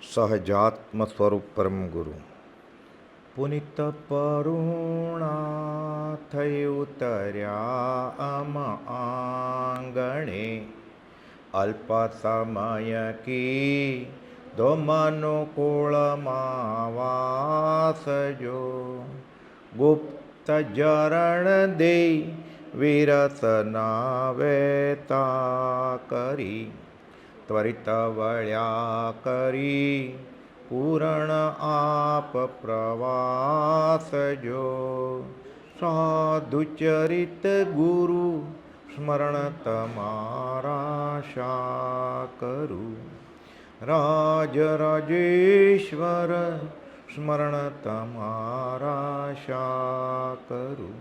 સહજાત્મ સ્વરૂપ પરમ ગુરુ પુનિત પરુણા થઈ ઉતર્યા અમ આંગણે અલ્પ સમય કી દો મનુકુળમાં વાસજો ગુપ્ત જરણ દે વિરસના વેતા કરી ત્વરિત વળ્યા કરી પૂરણ આપ પ્રવાસજો સાધુચરિત ગુરુ સ્મરણ તમારા શા કરું રાજ રાજેશ્વર સ્મરણ તમારા શા કરું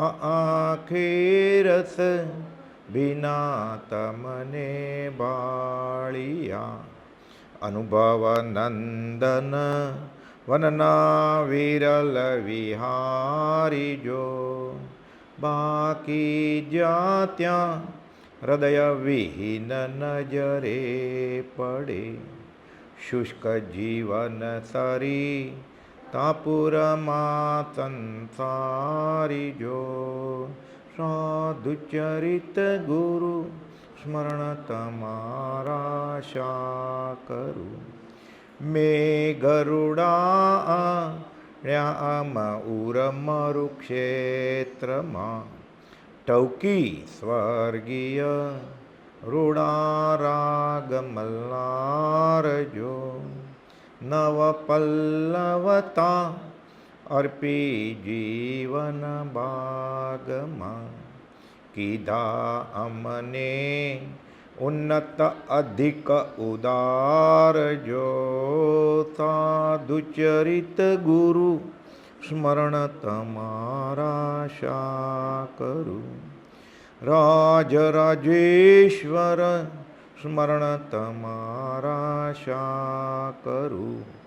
આખેરસ વિના તમને બાળિયા અનુભવ નંદન વનના વિરલ વિહારી જો બાકી જ્યાં ત્યાં હૃદય વિહીન નજરે પડે શુષ્ક જીવન સરી તાપુરમાં સંસારી જો સાધુચરિત ગુરુ સ્મરણ તમારા શા કરું મેં ગરુડામ ઉરમરુ ક્ષેત્રમાં ટૌકી સ્વર્ગીય રૂડા રાગ મલ્લાર જો નવ પલ્લવતા અર્પી જીવન બાગમાં કીધા અમને ઉન્નત અધિક ઉદાર જો સાધુચરિત ગુરુ સ્મરણ તમારા શા કરું રાજ રાજેશ્વર સ્મરણ તમારા શા કરું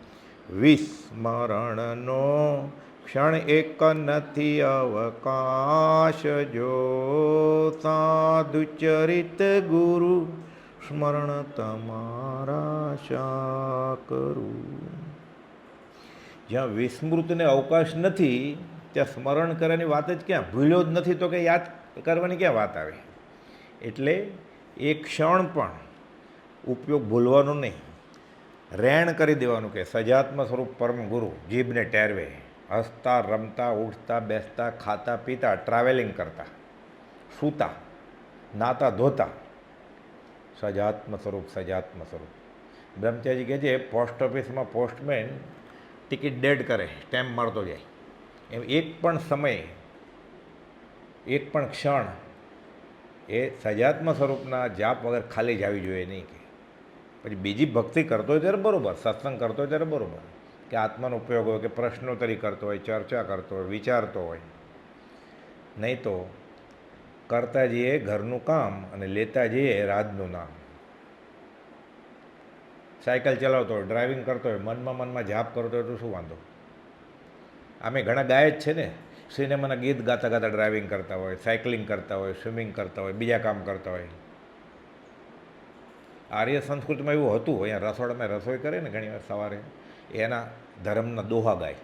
વિસ્મરણનો ક્ષણ એક નથી અવકાશ જો સાધુચરિત ગુરુ સ્મરણ તમારા શા કરું જ્યાં વિસ્મૃતને અવકાશ નથી ત્યાં સ્મરણ કરવાની વાત જ ક્યાં ભૂલ્યો જ નથી તો કે યાદ કરવાની ક્યાં વાત આવે એટલે એક ક્ષણ પણ ઉપયોગ ભૂલવાનો નહીં રેણ કરી દેવાનું કે સજાત્મ સ્વરૂપ પરમ ગુરુ જીભને ટેરવે હસતા રમતા ઉઠતા બેસતા ખાતા પીતા ટ્રાવેલિંગ કરતા સૂતા નાતા ધોતા સજાત્મ સ્વરૂપ સજાત્મ સ્વરૂપ બ્રહ્મચારી કહે છે પોસ્ટ ઓફિસમાં પોસ્ટમેન ટિકિટ ડેડ કરે સ્ટેમ્પ મારતો જાય એમ એક પણ સમય એક પણ ક્ષણ એ સજાત્મ સ્વરૂપના જાપ વગર ખાલી જવી જોઈએ નહીં કે પછી બીજી ભક્તિ કરતો હોય ત્યારે બરાબર સત્સંગ કરતો હોય ત્યારે બરાબર કે આત્માનો ઉપયોગ હોય કે પ્રશ્નોત્તરી કરતો હોય ચર્ચા કરતો હોય વિચારતો હોય નહીં તો કરતા જઈએ ઘરનું કામ અને લેતા જઈએ રાજનું નામ સાયકલ ચલાવતો હોય ડ્રાઇવિંગ કરતો હોય મનમાં જાપ કરતો હોય તો શું વાંધો અમે ઘણા ગાય જ છે ને સિનેમાના ગીત ગાતા ગાતા ડ્રાઇવિંગ કરતા હોય સાયકલિંગ કરતા હોય સ્વિમિંગ કરતા હોય બીજા કામ કરતા હોય આર્ય સંસ્કૃતિમાં એવું હતું અહીંયા રસોડામાં રસોઈ કરે ને ઘણી વાર સવારે એના ધર્મના દોહા ગાય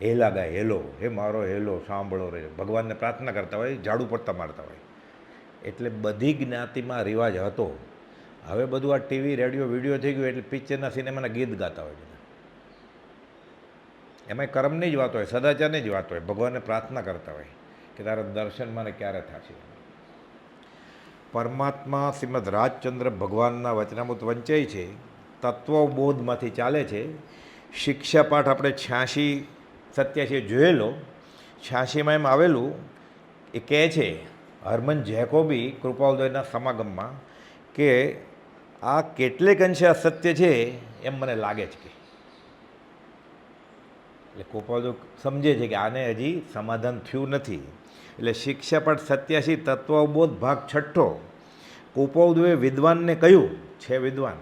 હેલા ગાય હેલો હે મારો હેલો સાંભળો રે ભગવાનને પ્રાર્થના કરતા હોય ઝાડુ પડતા મારતા હોય એટલે બધી જ્ઞાતિમાં રિવાજ હતો હવે બધું આ ટીવી રેડિયો વિડીયો થઈ ગયું એટલે પિક્ચરના સિનેમાના ગીત ગાતા હોય બધા એમાંય કર્મની જ વાત હોય સદાચારની જ વાત હોય ભગવાનને પ્રાર્થના કરતા હોય કે તારા દર્શન મને ક્યારે થશે પરમાત્મા શ્રીમદ રાજચંદ્ર ભગવાનના વચનામૃત વંચાય છે તત્વબોધમાંથી ચાલે છે શિક્ષાપાઠ આપણે 86-87 જોયેલો 86માં એમ આવેલું એ કહે છે હરમન જેકોબી કૃપાલદયના સમાગમમાં કે આ કેટલેક અંશે અસત્ય છે એમ મને લાગે છે કે એટલે કૃપાલદય સમજે છે કે આને હજી સમાધાન થયું નથી એટલે શિક્ષાપાઠ 87 તત્વબોધ ભાગ 6 કૃપાલદયે વિદ્વાનને કહ્યું છે વિદ્વાન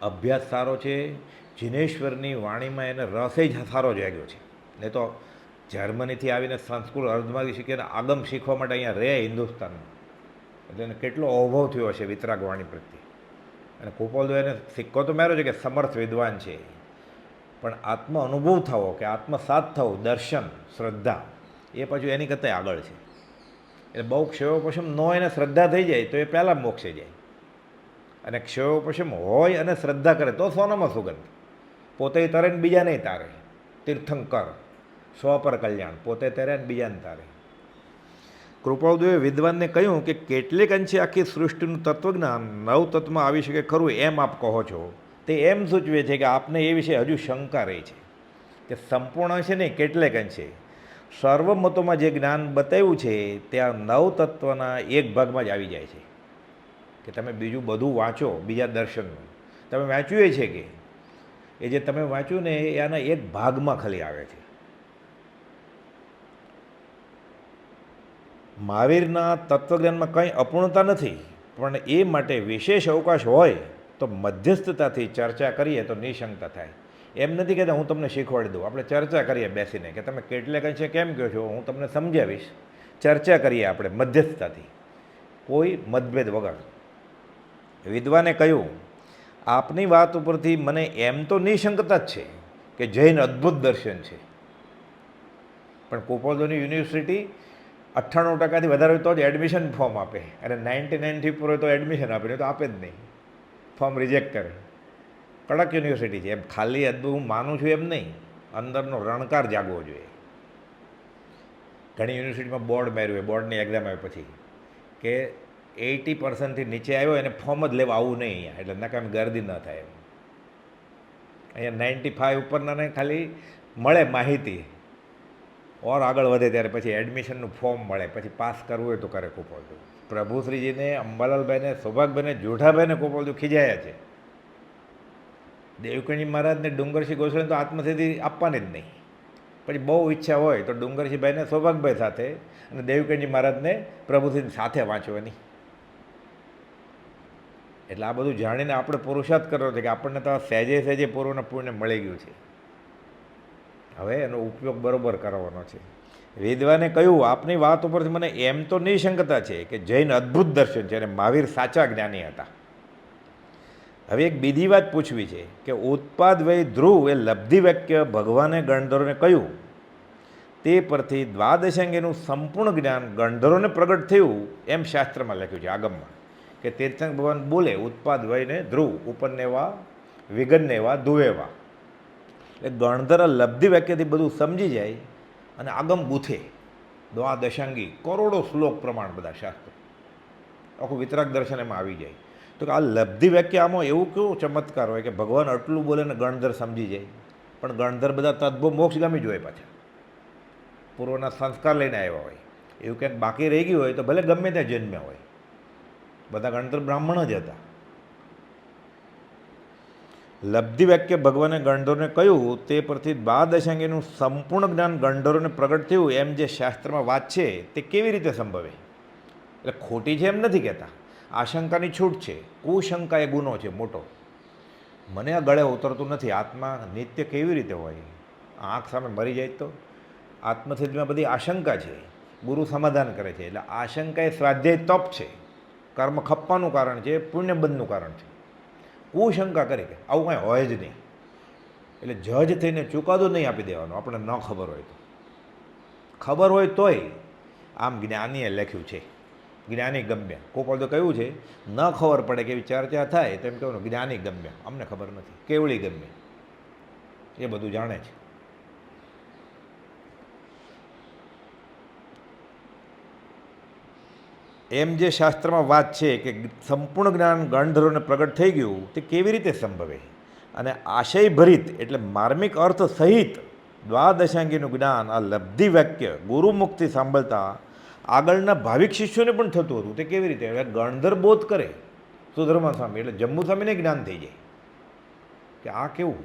અભ્યાસ સારો છે જિનેશ્વરની વાણીમાં એને રસ જ સારો જાગ્યો છે નહીં તો જર્મનીથી આવીને સંસ્કૃત અર્ધમાંથી શીખીને આગમ શીખવા માટે અહીંયા રહે હિન્દુસ્તાનમાં એટલે એને કેટલો અભાવ થયો હશે વિતરાગ વાણી પ્રત્યે અને કૃપાલુ એને સિક્કો તો માર્યો છે કે સમર્થ વિદ્વાન છે, પણ આત્મ અનુભવ થવો કે આત્મસાત થવું, દર્શન, શ્રદ્ધા એ પાછું એની કરતાં આગળ છે. એટલે બહુ ક્ષયોપશમ ન હોય ને શ્રદ્ધા થઈ જાય તો એ પહેલાં મોક્ષે જાય, અને ક્ષયોપશમ હોય અને શ્રદ્ધા કરે તો સોનામાં સુગંધ. પોતે તરે ને બીજા નહીં તારે, તીર્થંકર સ્વ પર કલ્યાણ, પોતે તરે ને બીજાને તારે. કૃપાળુદેવે વિદ્વાનને કહ્યું કે કેટલીક અંશે આખી સૃષ્ટિનું તત્વજ્ઞાન નવ તત્વમાં આવી શકે ખરું એમ આપ કહો છો, તે એમ સૂચવે છે કે આપને એ વિશે હજુ શંકા રહી છે કે સંપૂર્ણ અંશે નહીં, કેટલેક અંશે સર્વમતોમાં જે જ્ઞાન બતાવ્યું છે ત્યાં નવ તત્વના એક ભાગમાં જ આવી જાય છે. કે તમે બીજું બધું વાંચો, બીજા દર્શનનું તમે વાંચ્યું એ છે કે એ જે તમે વાંચ્યું ને એ આના એક ભાગમાં ખાલી આવે છે. મહાવીરના તત્વજ્ઞાનમાં કંઈ અપૂર્ણતા નથી, પણ એ માટે વિશેષ અવકાશ હોય તો મધ્યસ્થતાથી ચર્ચા કરીએ તો નિશંકતા થાય. એમ નથી કહેતા હું તમને શીખવાડી દઉં, આપણે ચર્ચા કરીએ બેસીને કે તમે કેટલેક અંશે કેમ કહો છો, હું તમને સમજાવીશ. ચર્ચા કરીએ આપણે મધ્યસ્થતાથી, કોઈ મતભેદ વગર. વિદ્વાને કહ્યું, આપની વાત ઉપરથી મને એમ તો નિશંકતા જ છે કે જૈન અદ્ભુત દર્શન છે, પણ કૃપાલુની યુનિવર્સિટી 98% વધારે હોય તો જ એડમિશન ફોર્મ આપે, અને 99 ઉપર હોય તો એડમિશન આપે, નહીં તો આપે જ નહીં, ફોર્મ રિજેક્ટ કરે. કડક યુનિવર્સિટી છે. એમ ખાલી અદ્ભુત હું માનું છું એમ નહીં, અંદરનો રણકાર જાગવો જોઈએ. ઘણી યુનિવર્સિટીમાં બોર્ડ માર્યું હોય, બોર્ડની એક્ઝામ આવે પછી કે 80% નીચે આવ્યો એને ફોર્મ જ લેવા આવવું નહીં અહીંયા, એટલે નકામી ગર્દી ન થાય એમ. અહીંયા 95 ઉપરના ખાલી મળે માહિતી, ઓર આગળ વધે ત્યારે પછી એડમિશનનું ફોર્મ મળે, પછી પાસ કરવું હોય તો કરે. કૃપાલુ પ્રભુશ્રીજીને, અંબાલાલભાઈને, સૌભાગભાઈને, જોઠાભાઈને કૃપાલુ ખીજાયા છે. દેવકણજી મહારાજને, ડુંગરસિંહ ગોસ્વામીને તો આત્મસિદ્ધિ આપવાની જ નહીં. પછી બહુ ઈચ્છા હોય તો ડુંગરસિંહભાઈને સૌભાગભાઈ સાથે અને દેવકણજી મહારાજને પ્રભુશ્રી સાથે વાંચવાની. એટલે આ બધું જાણીને આપણે પુરુષાર્થ કરવો છે કે આપણને તો સહેજે સહેજે પૂર્વના પુણ્ય મળી ગયું છે, હવે એનો ઉપયોગ બરોબર કરવાનો છે. વિદ્વાને કહ્યું, આપની વાત ઉપરથી મને એમ તો નિશંકતા છે કે જૈન અદ્ભુત દર્શન છે અને મહાવીર સાચા જ્ઞાની હતા. હવે એક બીજી વાત પૂછવી છે કે ઉત્પાદ વય ધ્રુવ એ લબ્ધિ વાક્ય ભગવાને ગણધરોને કહ્યું, તે પરથી દ્વાદશાંગીનું સંપૂર્ણ જ્ઞાન ગણધરોને પ્રગટ થયું એમ શાસ્ત્રમાં લખ્યું છે, આગમમાં. કે તીર્થંકર ભગવાન બોલે ઉત્પાદ વયને ધ્રુવ, ઉપરનેવા વિગનનેવા ધુવેવા. એટલે ગણધર લબ્ધિ વાક્યથી બધું સમજી જાય અને આગમ ગૂથે. દ્વાદશાંગી કરોડો શ્લોક પ્રમાણ બધા શાસ્ત્રો, આખું વિતરાગ દર્શન એમાં આવી જાય. તો કે આ લબ્ધિ વાક્ય આમાં એવું કેવું ચમત્કાર હોય કે ભગવાન આટલું બોલે ને ગણધર સમજી જાય. પણ ગણધર બધા તદ્ભવ મોક્ષગામી જ હોય, પાછા પૂર્વના સંસ્કાર લઈને આવ્યા હોય. એવું ક્યાંક બાકી રહી ગયું હોય તો ભલે ગમે ત્યાં જન્મ્યા હોય, બધા ગણધર બ્રાહ્મણ જ હતા. લબ્ધિ વાક્ય ભગવાને ગણધરોને કહ્યું, તે પરથી દ્વાદશાંગીનું સંપૂર્ણ જ્ઞાન ગણધરોને પ્રગટ થયું એમ જે શાસ્ત્રમાં વાત છે તે કેવી રીતે સંભવે? એટલે ખોટી છે એમ નથી કહેતા, આશંકાની છૂટ છે. કુશંકા એ ગુનો છે મોટો. મને આ ગળે ઉતરતું નથી, આત્મા નિત્ય કેવી રીતે હોય? આંખ સામે મરી જાય તો? આત્મસિદ્ધિમાં બધી આશંકા છે, ગુરુ સમાધાન કરે છે. એટલે આશંકા એ સ્વાધ્યાય તપ છે, કર્મ ખપ્પાનું કારણ છે, પુણ્યબંધનું કારણ છે. કુશંકા કરે કે આવું કાંઈ હોય જ નહીં, એટલે જજ થઈને ચુકાદો નહીં આપી દેવાનો આપણે ન ખબર હોય તો. ખબર હોય તોય આમ જ્ઞાનીએ લખ્યું છે, જ્ઞાની ગમ્ય. કોપલ તો કહ્યું છે, ન ખબર પડે કે એવી ચર્ચા થાય તો એમ કહેવાનું જ્ઞાની ગમ્ય, અમને ખબર નથી, કેવળી ગમ્ય, એ બધું જાણે છે. એમ જે શાસ્ત્રમાં વાત છે કે સંપૂર્ણ જ્ઞાન ગણધરોને પ્રગટ થઈ ગયું તે કેવી રીતે સંભવે? અને આશયભરિત એટલે માર્મિક અર્થ સહિત દ્વાદશાંગીનું જ્ઞાન આ લબ્ધિ વાક્ય ગુરુમુખથી સાંભળતા આગળના ભાવિક શિષ્યોને પણ થતું હતું. તે કેવી રીતે? એટલે ગણધર બોધ કરે સુધર્મા સ્વામી, એટલે જમ્મુ સ્વામીને જ્ઞાન થઈ જાય કે આ કેવું,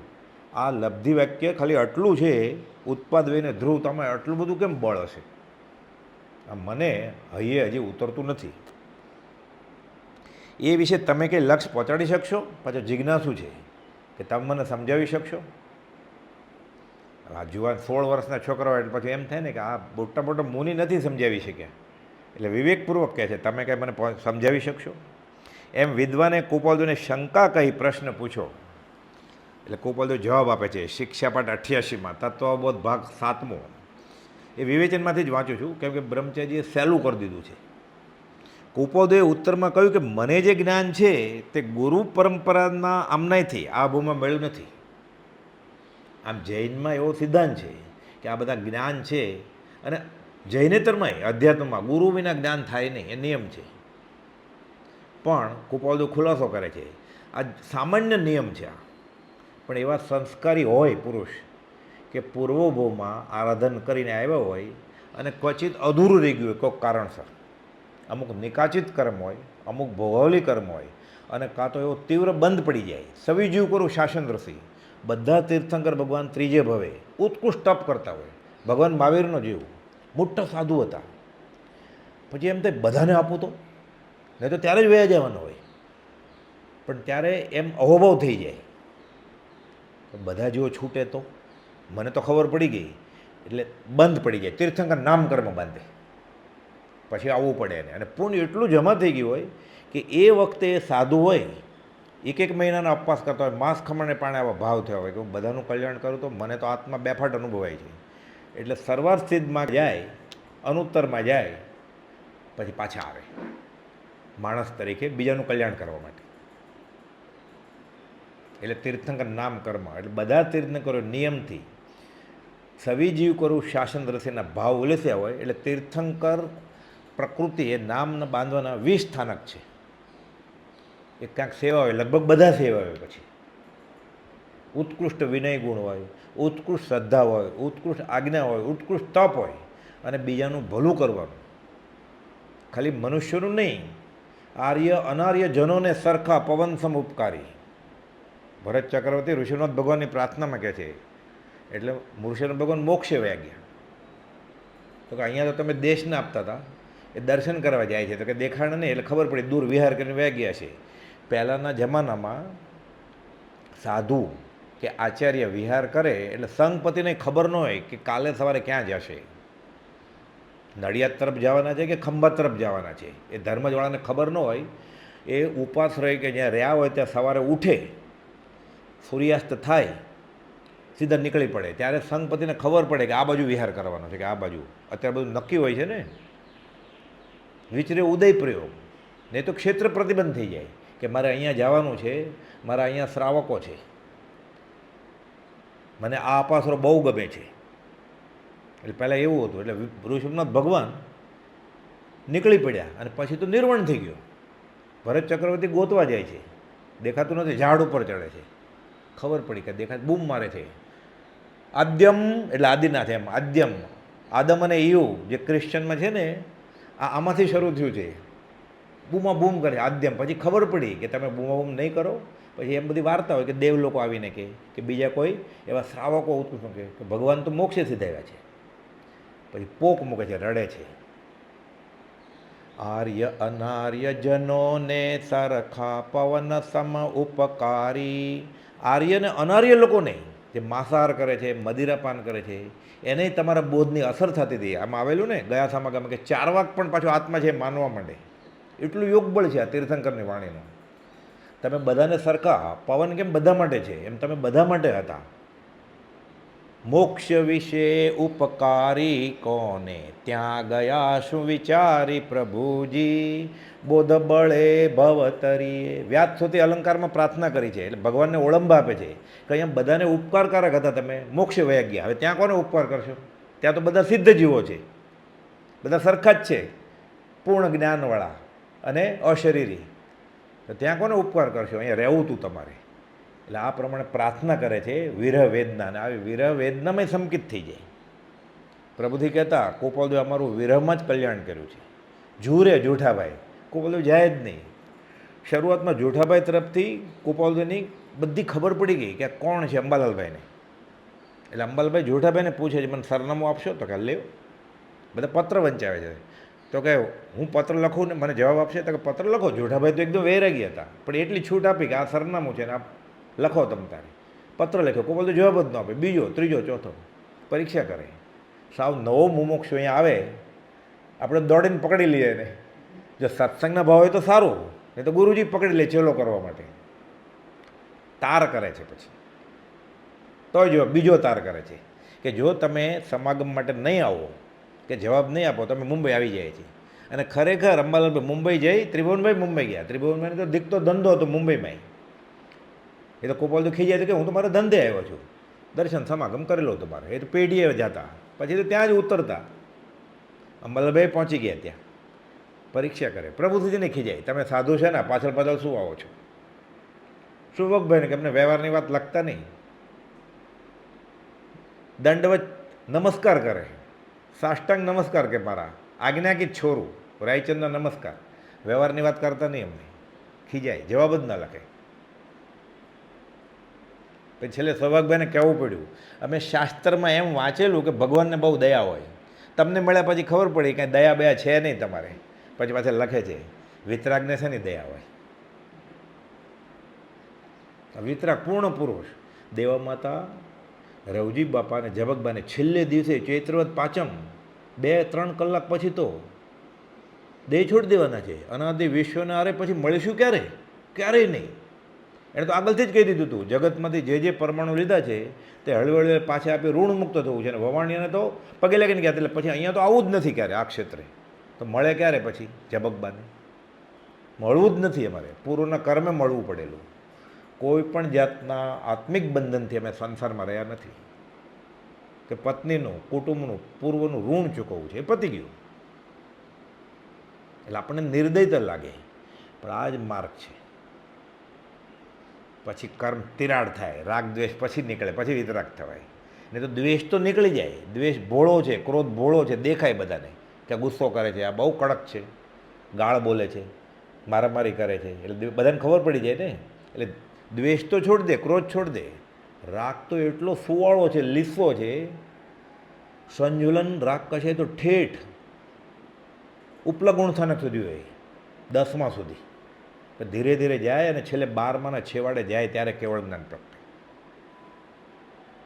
આ લબ્ધિ વાક્ય ખાલી આટલું છે, ઉત્પાદ વયને ધ્રુવ, તમે આટલું બધું કેમ બળ હશે? આ મને હૈયે હજી ઉતરતું નથી. એ વિશે તમે કંઈ લક્ષ્ય પહોંચાડી શકશો? પાછો જિજ્ઞાસુ છે કે તમે મને સમજાવી શકશો? આ જુવાન 16 વર્ષના છોકરાઓ એટલે પછી એમ થાય ને કે આ મોટા મોટા મુનિ નથી સમજાવી શક્યા, એટલે વિવેકપૂર્વક કહે છે તમે કંઈ મને સમજાવી શકશો? એમ વિદ્વાને કુપાલદેવને શંકા કહી પ્રશ્ન પૂછો. એટલે કુપાલદેવ જવાબ આપે છે શિક્ષાપાઠ 88માં તત્વબોધ ભાગ 7મો. એ વિવેચનમાંથી જ વાંચું છું, કેમ કે બ્રહ્મચારીએ સહેલું કરી દીધું છે. કુપાલદેવે ઉત્તરમાં કહ્યું કે મને જે જ્ઞાન છે તે ગુરુ પરંપરાના આમનાયથી આ ભૂમાં મળ્યું નથી. આમ જૈનમાં એવો સિદ્ધાંત છે કે આ બધા જ્ઞાન છે, અને જૈનેતરમાંય અધ્યાત્મમાં ગુરુ વિના જ્ઞાન થાય નહીં, એ નિયમ છે. પણ કુપાલદેવ ખુલાસો કરે છે આ સામાન્ય નિયમ છે. પણ એવા સંસ્કારી હોય પુરુષ કે પૂર્વભૂમાં આરાધન કરીને આવ્યા હોય અને ક્વચિત અધૂરું રહી ગયું હોય કોઈક કારણસર, અમુક નિકાચિત કર્મ હોય, અમુક ભૌગોલિક કર્મ હોય, અને કાં તો એવો તીવ્ર બંધ પડી જાય. સવિજીવ કરું શાસન રસી. બધા તીર્થંકર ભગવાન ત્રીજે ભવે ઉત્કૃષ્ટ તપ કરતા હોય. ભગવાન મહાવીરનો જીવ મોટા સાધુ હતા. પછી એમ થાય બધાને આપું તો, નહીં તો ત્યારે જ વયા જવાનો હોય. પણ ત્યારે એમ અહોભાવ થઈ જાય, બધા જેવો છૂટે તો. મને તો ખબર પડી ગઈ એટલે બંધ પડી જાય. તીર્થંકર નામકર્મ બાંધે, પછી આવવું પડે એને. અને પુણ્ય એટલું જમા થઈ ગયું હોય કે એ વખતે સાધુ હોય, એક મહિનાના ઉપવાસ કરતા હોય, માંસ ખમણને પાણે આવા ભાવ થયા હોય કે હું બધાનું કલ્યાણ કરું તો મને તો આત્મા બેફાટ અનુભવાય છે. એટલે સર્વાર સિદ્ધમાં જાય, અનુત્તરમાં જાય, પછી પાછા આવે માણસ તરીકે બીજાનું કલ્યાણ કરવા માટે. એટલે તીર્થંકર નામ કર્મ. એટલે બધા તીર્થંકરો નિયમથી સવિજીવ કરું શાસન રસીના ભાવ ઉલેસ્યા હોય. એટલે તીર્થંકર પ્રકૃતિ એ નામને બાંધવાના 20 સ્થાનક છે. એ ક્યાંક સેવા હોય, લગભગ બધા સેવા હોય. પછી ઉત્કૃષ્ટ વિનય ગુણ હોય, ઉત્કૃષ્ટ શ્રદ્ધા હોય, ઉત્કૃષ્ટ આજ્ઞા હોય, ઉત્કૃષ્ટ તપ હોય, અને બીજાનું ભલું કરવાનું. ખાલી મનુષ્યનું નહીં, આર્ય અનાર્ય જનોને સરખા પવન સમ ઉપકારી. ભરત ચક્રવર્તી ઋષિનાથ ભગવાનની પ્રાર્થનામાં કહે છે. એટલે ઋષિનાથ ભગવાન મોક્ષે વયા ગયા. તો કે અહીંયા તો તમે દેશને આપતા હતા, એ દર્શન કરવા જાય છે. તો કે દેખાણ નહીં, એટલે ખબર પડી દૂર વિહાર કરીને વયા ગયા છે. પહેલાંના જમાનામાં સાધુ કે આચાર્ય વિહાર કરે એટલે સંઘપતિને ખબર ન હોય કે કાલે સવારે ક્યાં જશે, નડિયાદ તરફ જવાના છે કે ખંભાત તરફ જવાના છે. એ ધર્મજવાળાને ખબર ન હોય. એ ઉપવાસ રહી કે જ્યાં રહ્યા હોય ત્યાં સવારે ઉઠે, સૂર્યાસ્ત થાય, સીધા નીકળી પડે. ત્યારે સંઘપતિને ખબર પડે કે આ બાજુ વિહાર કરવાનો છે, કે આ બાજુ. અત્યારે બધું નક્કી હોય છે ને. વિચરે ઉદય પ્રયોગ, નહીં તો ક્ષેત્ર પ્રતિબંધ થઈ જાય કે મારે અહીંયા જવાનું છે, મારા અહીંયા શ્રાવકો છે, મને આ અપાસરો બહુ ગમે છે. એટલે પહેલાં એવું હતું. એટલે ઋષભનાથ ભગવાન નીકળી પડ્યા અને પછી તો નિર્વણ થઈ ગયો. ભરત ચક્રવર્તી ગોતવા જાય છે, દેખાતું નથી, ઝાડ ઉપર ચડે છે. ખબર પડી કે દેખાય, બૂમ મારે છે. આદ્યમ એટલે આદિનાથ, એમ આદ્યમ, આદમ અને ઈવ જે ક્રિશ્ચનમાં છે ને, આમાંથી શરૂ થયું છે. બૂમા બૂમ કરે આદ્યમ. પછી ખબર પડી કે તમે બૂમા બૂમ નહીં કરો. પછી એમ બધી વાર્તા હોય કે દેવ લોકો આવીને કે બીજા કોઈ એવા શ્રાવકો ઉત્કૃષ્ટ કે ભગવાન તો મોક્ષે સીધાવ્યા છે. પછી પોક મૂકે છે, રડે છે. આર્ય અનાર્ય જનોને સરખા પવન સમ ઉપકારી. આર્ય ને અનાર્ય લોકોને જે માંસાહાર કરે છે, મદિરાપાન કરે છે, એને તમારા બોધની અસર થતી હતી. આમાં આવેલું ને ગયા સમાગમ કે 4 વાક પણ પાછો આત્મા છે માનવા માંડે. એટલું યોગબળ છે આ તીર્થંકરની વાણીનું. તમે બધાને સરખા, પવન કેમ બધા માટે છે એમ તમે બધા માટે હતા. મોક્ષ વિશે ઉપકારી કોને ત્યાં ગયા શું વિચારી પ્રભુજી. બોધ બળે ભવતરીએ. વ્યાસ સુધી અલંકારમાં પ્રાર્થના કરી છે. એટલે ભગવાનને ઓળંબ આપે છે કે અહીંયા બધાને ઉપકારકારક હતા, તમે મોક્ષે વયા ગયા. હવે ત્યાં કોને ઉપકાર કરશો? ત્યાં તો બધા સિદ્ધ જીવો છે, બધા સરખા જ છે, પૂર્ણ જ્ઞાનવાળા અને અશરીરી. તો ત્યાં કોને ઉપકાર કરશો? અહીંયા રહેવું તું તમારે. એટલે આ પ્રમાણે પ્રાર્થના કરે છે વિરહ વેદના. અને આવી વિરહ વેદનામાં સંકિત થઈ જાય. પ્રભુથી કહેતા કુપાલદેવ અમારું વિરહમાં જ કલ્યાણ કર્યું છે. જુરે જોઠાભાઈ. કુપાલદેવ જાય જ નહીં. શરૂઆતમાં જોઠાભાઈ તરફથી કુપાલદેવની બધી ખબર પડી ગઈ કે કોણ છે અંબાલાલભાઈને. એટલે અંબાલાલભાઈ જોઠાભાઈને પૂછે છે મને સરનામું આપશો? તો કે લેવો. બધા પત્ર વંચાવે છે. તો કે હું પત્ર લખું ને મને જવાબ આપશે? તો કે પત્ર લખો. જોઠાભાઈ તો એકદમ વૈરાગી હતા, પણ એટલી છૂટ આપી કે આ સરનામું છે ને આ લખો તમે તારે. પત્ર લખ્યો. કુપાલદેવ જવાબ જ ન આપે. બીજો, ત્રીજો, ચોથો પરીક્ષા કરે. સાવ નવો મુમુક્ષુ અહીંયા આવે, આપણે દોડીને પકડી લઈએ એને. જો સત્સંગના ભાવ હોય તો સારું, નહીં તો ગુરુજી પકડી લે ચેલો કરવા માટે, તાર કરે છે. પછી તો જો બીજો તાર કરે છે કે જો તમે સમાગમ માટે નહીં આવો કે જવાબ નહીં આપો તમે મુંબઈ આવી જાય છે. અને ખરેખર અંબાલાલભાઈ મુંબઈ જઈ ત્રિભુવનભાઈ મુંબઈ ગયા. ત્રિભુવનભાઈને તો દીકતો ધંધો હતો મુંબઈમાં. એ તો કોપાલ તો ખીજાય કે હું તો મારા ધંધે આવ્યો છું, દર્શન સમાગમ કરી લો તમારે. એ તો પેઢીએ જતા, પછી તો ત્યાં જ ઉતરતા. અંબાલાલભાઈ પહોંચી ગયા ત્યાં, પરીક્ષા કરે. પ્રભુજીને ખીજાય તમે સાધુ છે ને પાછળ પાછળ શું આવો છો. શુભકભાઈને કે અમને વ્યવહારની વાત લખતા નહીં. દંડવત નમસ્કાર કરે, સાષ્ટાંગ નમસ્કાર કે મારા આજ્ઞાકીત છોરું રાયચંદના નમસ્કાર. વ્યવહારની વાત કરતા નહીં, અમને ખીજાય, જવાબ જ ના લખે. પછી છેલ્લે સૌભાગભાઈને કહેવું પડ્યું અમે શાસ્ત્રમાં એમ વાંચેલું કે ભગવાનને બહુ દયા હોય, તમને મળ્યા પછી ખબર પડી કાંઈ દયા બયા છે નહીં તમારે. પછી પાછળ લખે છે વિતરાગને છે નહીં દયા હોય. વિતરાગ પૂર્ણ પુરુષ દેવા માતા રવજી બાપા અને જબકબાને છેલ્લે દિવસે ચૈત્રવદ પાંચમ 2-3 કલાક પછી તો દેહ છોડી દેવાના છે. અનાદિ વિશ્વના આરે પછી મળીશું ક્યારે? ક્યારેય નહીં. એણે તો આગળથી જ કહી દીધું હતું જગતમાંથી જે પરમાણુ લીધા છે તે હળવે પાછા આપી ઋણ મુક્ત થવું છે. અને વવાણીયાને તો પગે લાગીને ગયા, એટલે પછી અહીંયા તો આવવું જ નથી ક્યારે આ ક્ષેત્રે. તો મળે ક્યારે પછી જબકબાને? મળવું જ નથી. અમારે પૂર્વના કર્મે મળવું પડેલું. કોઈ પણ જાતના આત્મિક બંધનથી અમે સંસારમાં રહ્યા નથી કે પત્નીનું કુટુંબનું પૂર્વનું ઋણ ચૂકવવું છે, એ પતી ગયું. એટલે આપણને નિર્દયતા લાગે, પણ આ જ માર્ગ છે. પછી કર્મ તિરાડ થાય, રાગ દ્વેષ પછી નીકળે, પછી વિતરાગ થવાય. નહીં તો દ્વેષ તો નીકળી જાય. દ્વેષ ભોળો છે, ક્રોધ ભોળો છે, દેખાય બધાને કે ગુસ્સો કરે છે, આ બહુ કડક છે, ગાળ બોલે છે, મારામારી કરે છે, એટલે બધાને ખબર પડી જાય ને. એટલે દ્વેષ તો છોડ દે, ક્રોધ છોડ દે. રાગ તો એટલો સુવાળો છે, લીસો છે, સંજુલન રાગ કશે તો ઠેઠ ઉપલા ગુણ સ્થાનક સુધી હોય, 10મા સુધી. ધીરે ધીરે જાય અને છેલ્લે 12માના છેવાડે જાય ત્યારે કેવળ જ્ઞાન પ્રગટે.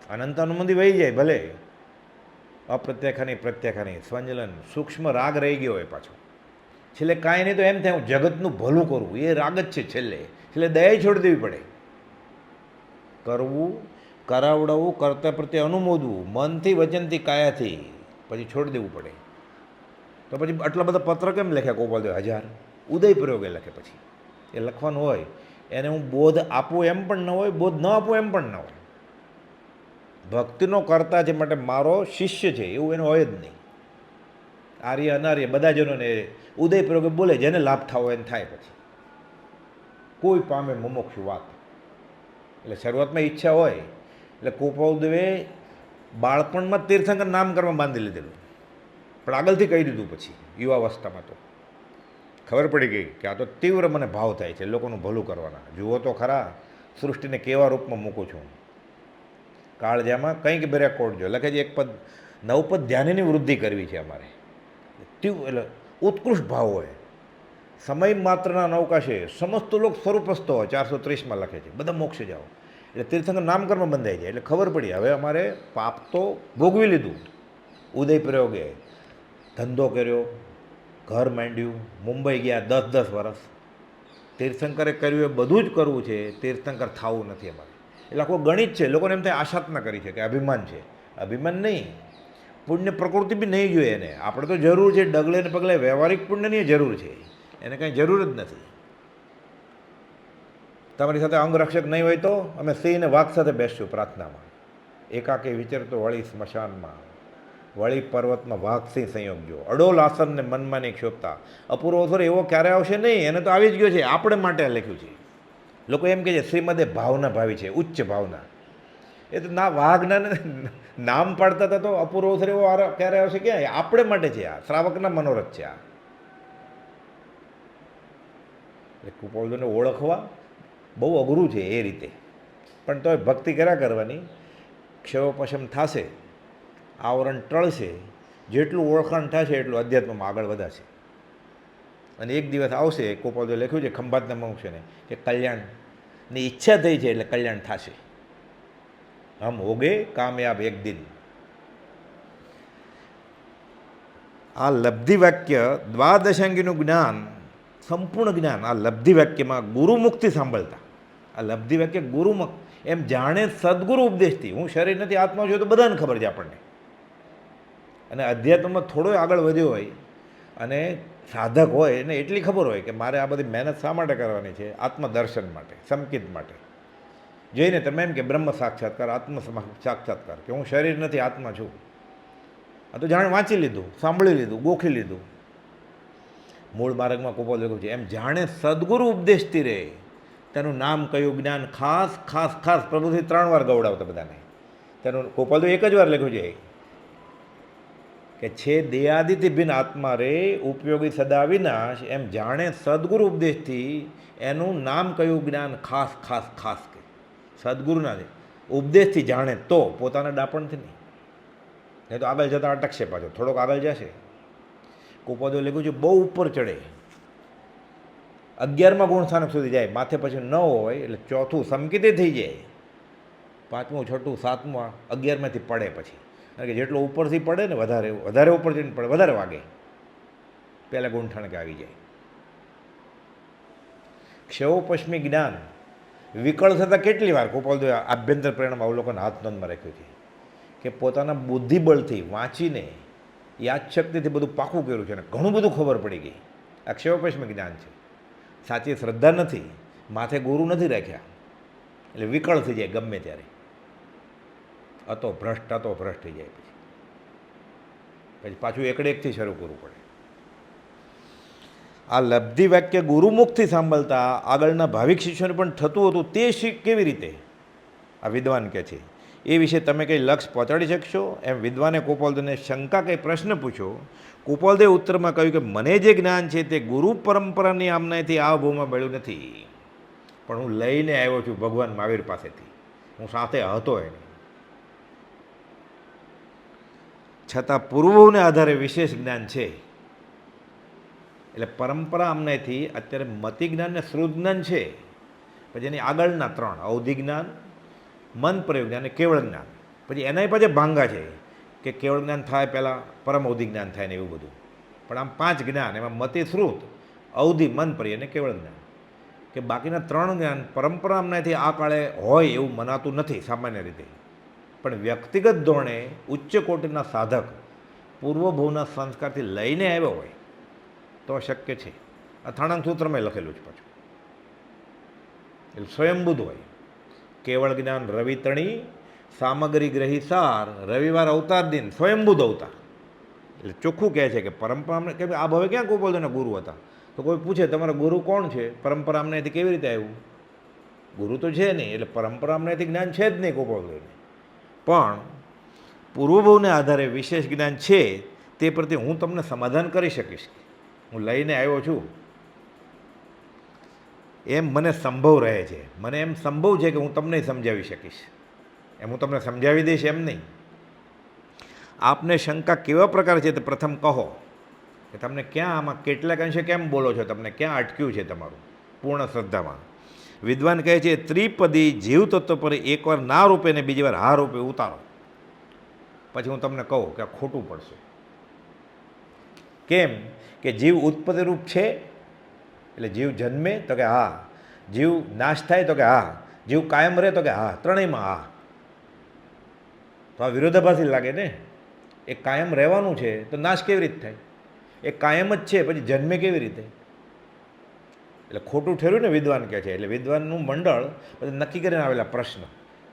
અનંત અનુમતિ વહી જાય ભલે, અપ્રત્યાખાની પ્રત્યાખાની સંજલન સૂક્ષ્મ રાગ રહી ગયો હોય પાછો. છેલ્લે કાંઈ નહીં તો એમ થાય હું જગતનું ભલું કરું, એ રાગ જ છે. છેલ્લે દયા છોડી દેવી પડે. કરવું, કરાવડાવવું, કરતા પ્રત્યે અનુમોદવું, મનથી વચનથી કાયાથી, પછી છોડી દેવું પડે. તો પછી આટલા બધા પત્ર કેમ લખ્યા ગોપાલદેવ? 1000 ઉદય પ્રયોગે લખે. પછી એ લખવાનું હોય એને હું બોધ આપું એમ પણ ન હોય, બોધ ન આપું એમ પણ ન હોય. ભક્તિનો કરતા છે માટે મારો શિષ્ય છે એવું એને હોય જ નહીં. આર્ય અનાર્ય બધા જનોને ઉદય પ્રયોગે બોલે, જેને લાભ થવો એને થાય. પછી કોઈ પામે મુમુક્ષુ વાત. એટલે શરૂઆતમાં ઈચ્છા હોય એટલે ગોપાલદેવે બાળપણમાં તીર્થંકર નામકર્મ બાંધી લીધેલું, પણ આગળથી કહી દીધું. પછી યુવાવસ્થામાં તો ખબર પડી ગઈ કે આ તો તીવ્ર મને ભાવ થાય છે લોકોનું ભલું કરવાના. જુઓ તો ખરા સૃષ્ટિને કેવા રૂપમાં મૂકું છું. કાળજામાં કંઈક બેરે કોડજો લખે છે. એક પદ નવપદ ધ્યાનની વૃદ્ધિ કરવી છે અમારે. એટલે ઉત્કૃષ્ટ ભાવ હોય. સમય માત્રના નૌકાશે સમસ્ત લોક સ્વરૂપસ્થ હોય 430માં લખે છે. બધા મોક્ષે જાઓ. એટલે તીર્થંકર નામકર્મ બંધાઈ જાય. એટલે ખબર પડી હવે અમારે પાપ તો ભોગવી લીધું. ઉદય પ્રયોગે ધંધો કર્યો, ઘર માંડ્યું, મુંબઈ ગયા 10-10 વર્ષ. તીર્થંકરે કર્યું એ બધું જ કરવું છે, તીર્થંકર થવું નથી અમારે. એટલે આખું ગણિત છે. લોકોને એમ થાય આશાત્મા કરી છે કે અભિમાન છે. અભિમાન નહીં, પુણ્ય પ્રકૃતિ બી નહીં જોઈએ એને. આપણે તો જરૂર છે ડગલે ને પગલે વ્યવહારિક પુણ્યની જરૂર છે, એને કાંઈ જરૂર જ નથી. તમારી સાથે અંગરક્ષક નહીં હોય તો અમે સિંહને વાઘ સાથે બેસશું પ્રાર્થનામાં. એકાકે વિચરતો વળી સ્મશાનમાં, વળી પર્વતમાં વાઘ સિંહ સંયોગજો, અડોલ આસનને મનમાં નહીં ક્ષોભતા. અપૂર્વ અવસર એવો ક્યારે આવશે નહીં, એને તો આવી જ ગયો છે. આપણે માટે લખ્યું છે. લોકો એમ કહે છે શ્રીમદે ભાવના ભાવી છે, ઉચ્ચ ભાવના. એ તો ના વાઘના નામ પાડતા હતા તો અપૂર્વ અવસર એવો ક્યારે આવશે? ક્યાં? આપણે માટે છે. આ શ્રાવકના મનોરથ છે. આ કુપોલને ઓળખવા બહુ અઘરું છે એ રીતે, પણ તોય ભક્તિ કર્યા કરવાની. ક્ષયોપશમ થશે, આવરણ ટળશે, જેટલું ઓળખાણ થશે એટલું અધ્યાત્મમાં આગળ વધાશે. અને એક દિવસ આવશે, ગોપાલદેવે લખ્યું છે ખંભાતના મોક્ષને કે કલ્યાણની ઈચ્છા થઈ છે એટલે કલ્યાણ થશે. હમ હોગે કામયાબ એક દિન. આ લબ્ધિ વાક્ય દ્વાદશાંગીનું જ્ઞાન સંપૂર્ણ જ્ઞાન આ લબ્ધિ વાક્યમાં ગુરુમુખથી સાંભળતા. આ લબ્ધિ વાક્ય ગુરુમુખ, એમ જાણે સદગુરુ ઉપદેશથી. હું શરીર નથી, આત્મા છું તો બધાને ખબર છે આપણને. અને અધ્યાત્મમાં થોડો આગળ વધ્યો હોય અને સાધક હોય એને એટલી ખબર હોય કે મારે આ બધી મહેનત શા માટે કરવાની છે? આત્મદર્શન માટે, સંકિત માટે. જોઈને તમે એમ કે બ્રહ્મ સાક્ષાત્કાર, આત્મ સાક્ષાત્કાર, કે હું શરીર નથી, આત્મા છું. આ તો જાણે વાંચી લીધું, સાંભળી લીધું, ગોખી લીધું. મૂળ માર્ગમાં કોપોલ લખ્યું છે એમ જાણે સદગુરુ ઉપદેશથી રહે. તેનું નામ કયું? જ્ઞાન. ખાસ ખાસ ખાસ પ્રભુથી 3 વાર ગવડાવતા બધાને. તેનું કોપોલ તો એક જ વાર લખ્યું છે કે છે દેહાદિથી ભિન્ન આત્મા રે, ઉપયોગી સદા વિનાશ. એમ જાણે સદગુરુ ઉપદેશથી એનું નામ કયું? જ્ઞાન. ખાસ ખાસ ખાસ કે સદગુરુના ઉપદેશથી જાણે તો, પોતાના ડાપણથી નહીં. નહીં તો આગળ જતાં અટકશે, પાછો થોડોક આગળ જશે. કોપોદો લખ્યું છે બહુ ઉપર ચડે, 11મા ગુણસ્થાનક સુધી જાય, માથે પછી 9 હોય એટલે ચોથું સંકિતે થઈ જાય, 5મું 6ઠું 7મું 11માંથી પડે પછી. કારણ કે જેટલો ઉપરથી પડે ને વધારે વધારે ઉપરથી પડે વધારે વાગે, પહેલાં ગુણઠાણકે આવી જાય. ક્ષયોપશ્મી જ્ઞાન વિકળ થતાં કેટલી વાર કોપોલદોએ આભ્યંતર પ્રેરણા અવલોકન હાથ નોંધમાં રાખ્યું છે કે પોતાના બુદ્ધિબળથી વાંચીને યાદશક્તિથી બધું પાકું કર્યું છે અને ઘણું બધું ખબર પડી ગઈ. આ ક્ષયોપશ્મી જ્ઞાન છે. સાચી શ્રદ્ધા નથી, માથે ગુરુ નથી રાખ્યા એટલે વિકળ થઈ જાય ગમે ત્યારે. અતો ભ્રષ્ટ થઈ જાય. પછી પાછું એકડેકથી શરૂ કરવું પડે. આ લબ્ધિ વાક્ય ગુરુમુખથી સાંભળતા આગળના ભાવિક શિષ્યોને પણ થતું હતું. તે કેવી રીતે? આ વિદ્વાન કહે છે એ વિશે તમે કંઈ લક્ષ પહોંચાડી શકશો? એમ વિદ્વાને કોપોલદેવને શંકા કંઈ પ્રશ્ન પૂછ્યો. કોપોલદેવ ઉત્તરમાં કહ્યું કે મને જે જ્ઞાન છે તે ગુરુ પરંપરાની આમનાથી આ ભૂમાં મળ્યું નથી, પણ હું લઈને આવ્યો છું ભગવાન મહાવીર પાસેથી. હું સાથે હતો એની. છતાં પૂર્વોને આધારે વિશેષ જ્ઞાન છે. એટલે પરંપરા અમનેથી અત્યારે મતિ જ્ઞાન ને શ્રુત જ્ઞાન છે. પછી એની આગળના 3 અવધિ જ્ઞાન, મન પ્રયોગ જ્ઞાન અને કેવળ જ્ઞાન. પછી એનાય પાછા ભાંગા છે કે કેવળ જ્ઞાન થાય પહેલાં પરમ અવધિ જ્ઞાન થાય ને એવું બધું. પણ આમ 5 જ્ઞાન, એમાં મતિ શ્રુત, અવધિ, મન પ્રયોગ અને કેવળ જ્ઞાન. કે બાકીના 3 જ્ઞાન પરંપરા અમનેથી આ કાળે હોય એવું મનાતું નથી સામાન્ય રીતે. પણ વ્યક્તિગત ધોરણે ઉચ્ચ કોટીના સાધક પૂર્વભવના સંસ્કારથી લઈને આવ્યો હોય તો શક્ય છે. આ થાણાંગ સૂત્રમાં લખેલું છે પાછું. એટલે સ્વયંબુદ્ધ હોય. કેવળ જ્ઞાન રવિતણી, સામગ્રી ગ્રહી સાર, રવિવાર અવતાર દિન, સ્વયંબુદ્ધ અવતાર. એટલે ચોખ્ખું કહે છે કે પરંપરા કે આ ભાવે ક્યાં કોપોલદેવના ગુરુ હતા? તો કોઈ પૂછે તમારા ગુરુ કોણ છે? પરંપરા અમનેથી કેવી રીતે આવ્યું? ગુરુ તો છે નહીં, એટલે પરંપરા અમનેથી જ્ઞાન છે જ નહીં કોપોલદેવને. પણ પૂર્વભવને આધારે વિશેષ જ્ઞાન છે તે પ્રત્યે હું તમને સમાધાન કરી શકીશ. હું લઈને આવ્યો છું એમ મને સંભવ રહે છે. મને એમ સંભવ છે કે હું તમને સમજાવી શકીશ. એમ હું તમને સમજાવી દઈશ એમ નહીં. આપને શંકા કેવા પ્રકાર છે તે પ્રથમ કહો કે તમને ક્યાં આમાં કેટલાક અંશે કેમ બોલો છો? તમને ક્યાં અટક્યું છે તમારું પૂર્ણ શ્રદ્ધામાં? વિદ્વાન કહે છે ત્રિપદી જીવ તત્વ પર એકવાર ના રૂપે ને બીજી વાર હા રૂપે ઉતારો, પછી હું તમને કહું કે આ ખોટું પડશે. કેમ? કે જીવ ઉત્પત્તિ રૂપ છે એટલે જીવ જન્મે તો કે હા, જીવ નાશ થાય તો કે હા, જીવ કાયમ રહે તો કે હા. ત્રણેયમાં હા. તો આ વિરોધાભાસી લાગે ને. એ કાયમ રહેવાનું છે તો નાશ કેવી રીતે થાય? એ કાયમ જ છે પછી જન્મે કેવી રીતે? એટલે ખોટું ઠેર્યું ને વિદ્વાન કહે છે. એટલે વિદ્વાનનું મંડળ પછી નક્કી કરીને આવેલા પ્રશ્ન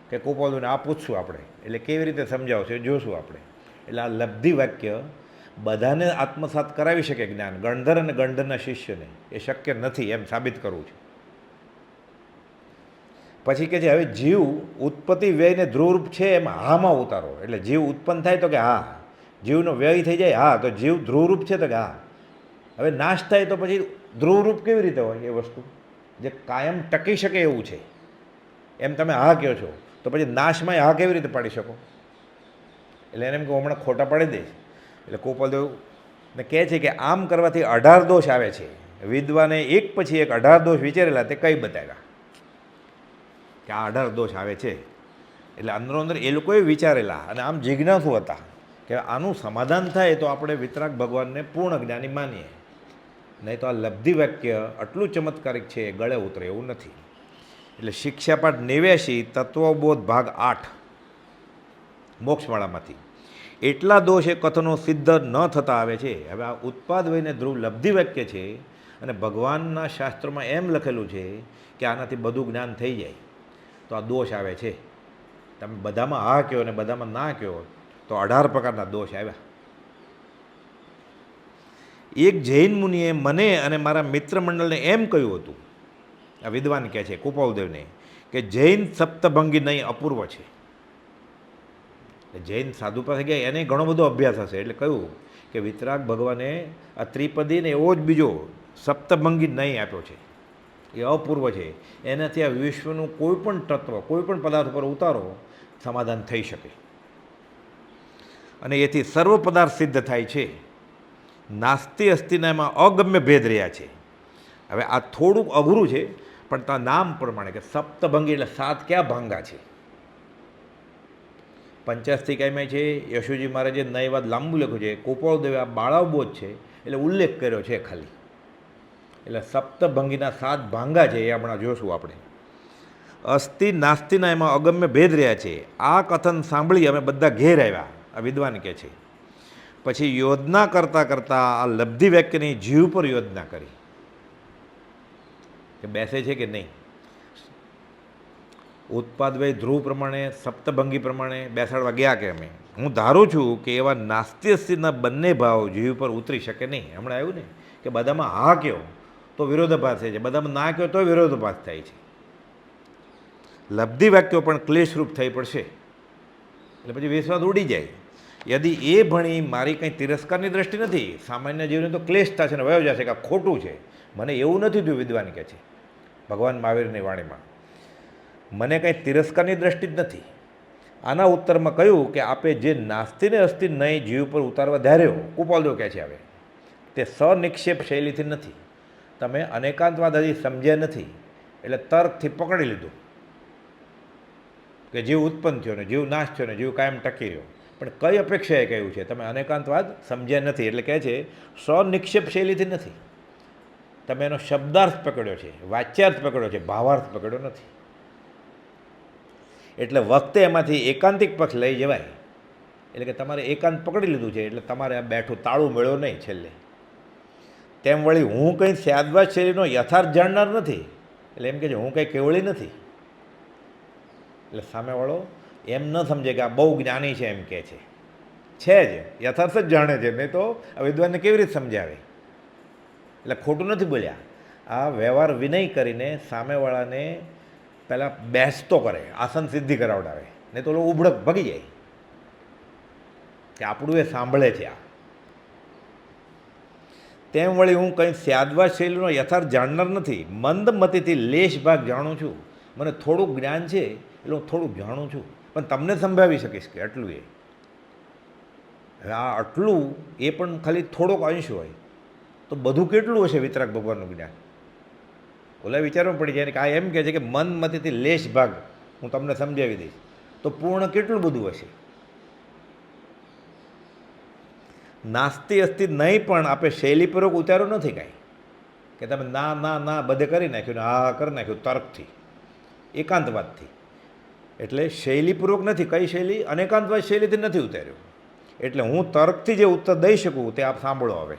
કે કોપોલદેવને આ પૂછશું આપણે, એટલે કેવી રીતે સમજાવશે જોશું આપણે. એટલે આ લબ્ધિ વાક્ય બધાને આત્મસાત કરાવી શકે જ્ઞાન, ગણધર અને ગણધરના શિષ્યને એ શક્ય નથી એમ સાબિત કરવું છે. પછી કે છે હવે જીવ ઉત્પત્તિ વ્યયને ધ્રુવરૂપ છે એમ હામાં ઉતારો. એટલે જીવ ઉત્પન્ન થાય તો કે હા, જીવનો વ્યય થઈ જાય હા, તો જીવ ધ્રુવરૂપ છે તો કે હા. હવે નાશ થાય તો પછી ધ્રુવરૂપ કેવી રીતે હોય? એ વસ્તુ જે કાયમ ટકી શકે એવું છે એમ તમે હા કહો છો, તો પછી નાશમાં હા કેવી રીતે પાડી શકો? એટલે એને એમ કે હમણાં ખોટા પાડી દઈશ. એટલે કોપોલદેવને કહે છે કે આમ કરવાથી 18 દોષ આવે છે. વિદ્વાને એક પછી એક 18 દોષ વિચારેલા, તે કઈ બતાવ્યા કે આ 18 દોષ આવે છે. એટલે અંદરો અંદર એ લોકોએ વિચારેલા અને આમ જિજ્ઞાસુ હતા કે આનું સમાધાન થાય તો આપણે વિતરાગ ભગવાનને પૂર્ણ જ્ઞાની માનીએ. નહીં તો આ લબ્ધિ વાક્ય આટલું ચમત્કારિક છે એ ગળે ઉતરે એવું નથી. એટલે શિક્ષાપાઠ 89 તત્વબોધ ભાગ 8 મોક્ષમાળામાંથી એટલા દોષ એ કથનો સિદ્ધ ન થતા આવે છે. હવે આ ઉત્પાદ વયને ધ્રુવ લબ્ધિ વાક્ય છે અને ભગવાનના શાસ્ત્રોમાં એમ લખેલું છે કે આનાથી બધું જ્ઞાન થઈ જાય, તો આ દોષ આવે છે. તમે બધામાં હા કહો ને બધામાં ના કહો તો 18 પ્રકારના દોષ આવ્યા. એક જૈન મુનિએ મને અને મારા મિત્ર મંડળને એમ કહ્યું હતું, આ વિદ્વાન કહે છે કુપાલદેવને, કે જૈન સપ્તભંગી નહીં અપૂર્વ છે. જૈન સાધુ પાસે ગયા, એને ઘણો બધો અભ્યાસ હશે એટલે કહ્યું કે વિતરાગ ભગવાને આ ત્રિપદીને એવો જ બીજો સપ્તભંગી નહીં આપ્યો છે, એ અપૂર્વ છે. એનાથી આ વિશ્વનું કોઈ પણ તત્વ કોઈ પણ પદાર્થ પર ઉતારો સમાધાન થઈ શકે અને એથી સર્વ પદાર્થ સિદ્ધ થાય છે. નાસ્તિ અસ્તિના એમાં અગમ્ય ભેદ રહ્યા છે. હવે આ થોડુંક અઘરું છે પણ ત્યાં નામ પ્રમાણે કે સપ્તભંગી એટલે 7 ક્યાં ભાંગા છે. પંચાસ્તિકાયમાં છે, યશુજી મહારાજે નયવાદ લાંબુ લખ્યું છે, કુપાલદેવે આ બાળાવબોધ છે એટલે ઉલ્લેખ કર્યો છે ખાલી. એટલે સપ્તભંગીના 7 ભાંગા છે એ હમણાં જોશું આપણે. અસ્થિ નાસ્તિના એમાં અગમ્ય ભેદ રહ્યા છે. આ કથન સાંભળી અમે બધા ઘેર આવ્યા, આ વિદ્વાન કહે છે. પછી યોજના કરતાં કરતાં આ લબ્ધિ વાક્યની જીવ પર યોજના કરી કે બેસે છે કે નહીં. ઉત્પાદવય ધ્રુવ પ્રમાણે સપ્તભંગી પ્રમાણે બેસાડવા ગયા કે અમે. હું ધારું છું કે એવા નાસ્તિ અસ્થિના બંને ભાવ જીવ પર ઉતરી શકે નહીં. હમણાં આવ્યું ને કે બધામાં હા કહો તો વિરોધાભાસ થાય છે, બધામાં ના કહો તો વિરોધાભાસ થાય છે. લબ્ધિ વાક્યો પણ ક્લેશરૂપ થઈ પડશે એટલે પછી વિશ્વાસ ઉડી જાય. યદિ એ ભણી મારી કંઈ તિરસ્કારની દ્રષ્ટિ નથી, સામાન્ય જીવને તો ક્લેશ થશે ને વયો જશે કે આ ખોટું છે. મને એવું નથી થયું, વિદ્વાન કહે છે ભગવાન મહાવીરની વાણીમાં, મને કંઈ તિરસ્કારની દ્રષ્ટિ જ નથી. આના ઉત્તરમાં કહ્યું કે આપે જે નાસ્તિને અસ્તિ નહીં જીવ પર ઉતારવા ધાર્યો, કુપાલદેવ કહે છે હવે, તે સનિક્ષેપ શૈલીથી નથી. તમે અનેકાંતવાદ હજી સમજ્યા નથી એટલે તર્કથી પકડી લીધું કે જીવ ઉત્પન્ન થયો ને જીવ નાશ થયો ને જીવ કાયમ ટકી રહ્યો. પણ કઈ અપેક્ષાએ કહ્યું છે? તમે અનેકાંતવાદ સમજ્યા નથી એટલે કહે છે સ્વનિક્ષેપ શૈલીથી નથી. તમે એનો શબ્દાર્થ પકડ્યો છે, વાચ્યાર્થ પકડ્યો છે, ભાવાર્થ પકડ્યો નથી. એટલે વખતે એમાંથી એકાંતિક પક્ષ લઈ જવાય. એટલે કે તમારે એકાંત પકડી લીધું છે એટલે તમારે આ બેઠું તાળું મેળ્યો નહીં છેલ્લે. તેમ વળી હું કંઈ સ્યાદવાદ શૈલીનો યથાર્થ જાણનાર નથી એટલે એમ કે છે હું કંઈ કેવળી નથી. એટલે સામેવાળો એમ ન સમજે કે આ બહુ જ્ઞાની છે, એમ કહે છે જ યથાર્થ જ જાણે છે, નહીં તો આ વિદ્વાનને કેવી રીતે સમજાવે. એટલે ખોટું નથી બોલ્યા. આ વ્યવહાર વિનય કરીને સામેવાળાને પહેલાં બેસતો કરે, આસન સિદ્ધિ કરાવડાવે, નહીં તો ઉભડક ભગી જાય કે આપણું એ સાંભળે છે. આ તેમ વળી હું કંઈ સ્યાદવાદ શૈલીનો યથાર્થ જાણનાર નથી, મંદમતીથી લેશ ભાગ જાણું છું. મને થોડુંક જ્ઞાન છે એટલે હું થોડુંક જાણું છું, પણ તમને સંભળાવી શકીશ કે આટલું એ. હવે આ આટલું એ પણ ખાલી થોડોક અંશ હોય તો બધું કેટલું હશે વિતરાગ ભગવાનનું જ્ઞાન? ઓલા વિચારવા પડી જાય કે આ એમ કહે છે કે મનમતીથી લેશ ભાગ હું તમને સમજાવી દઈશ, તો પૂર્ણ કેટલું બધું હશે. નાસ્તિ અસ્તિ નહીં પણ આપણે શૈલીપૂર્વક ઉતારો નથી કાંઈ કે તમે ના ના ના બધે કરી નાખ્યું ને હા કરી નાખ્યું તર્કથી, એકાંતવાદથી. એટલે શૈલીપૂર્વક નથી. કઈ શૈલી? અનેકાંતવાદ શૈલીથી નથી ઉતાર્યો. એટલે હું તર્કથી જે ઉત્તર દઈ શકું તે આપ સાંભળો. હવે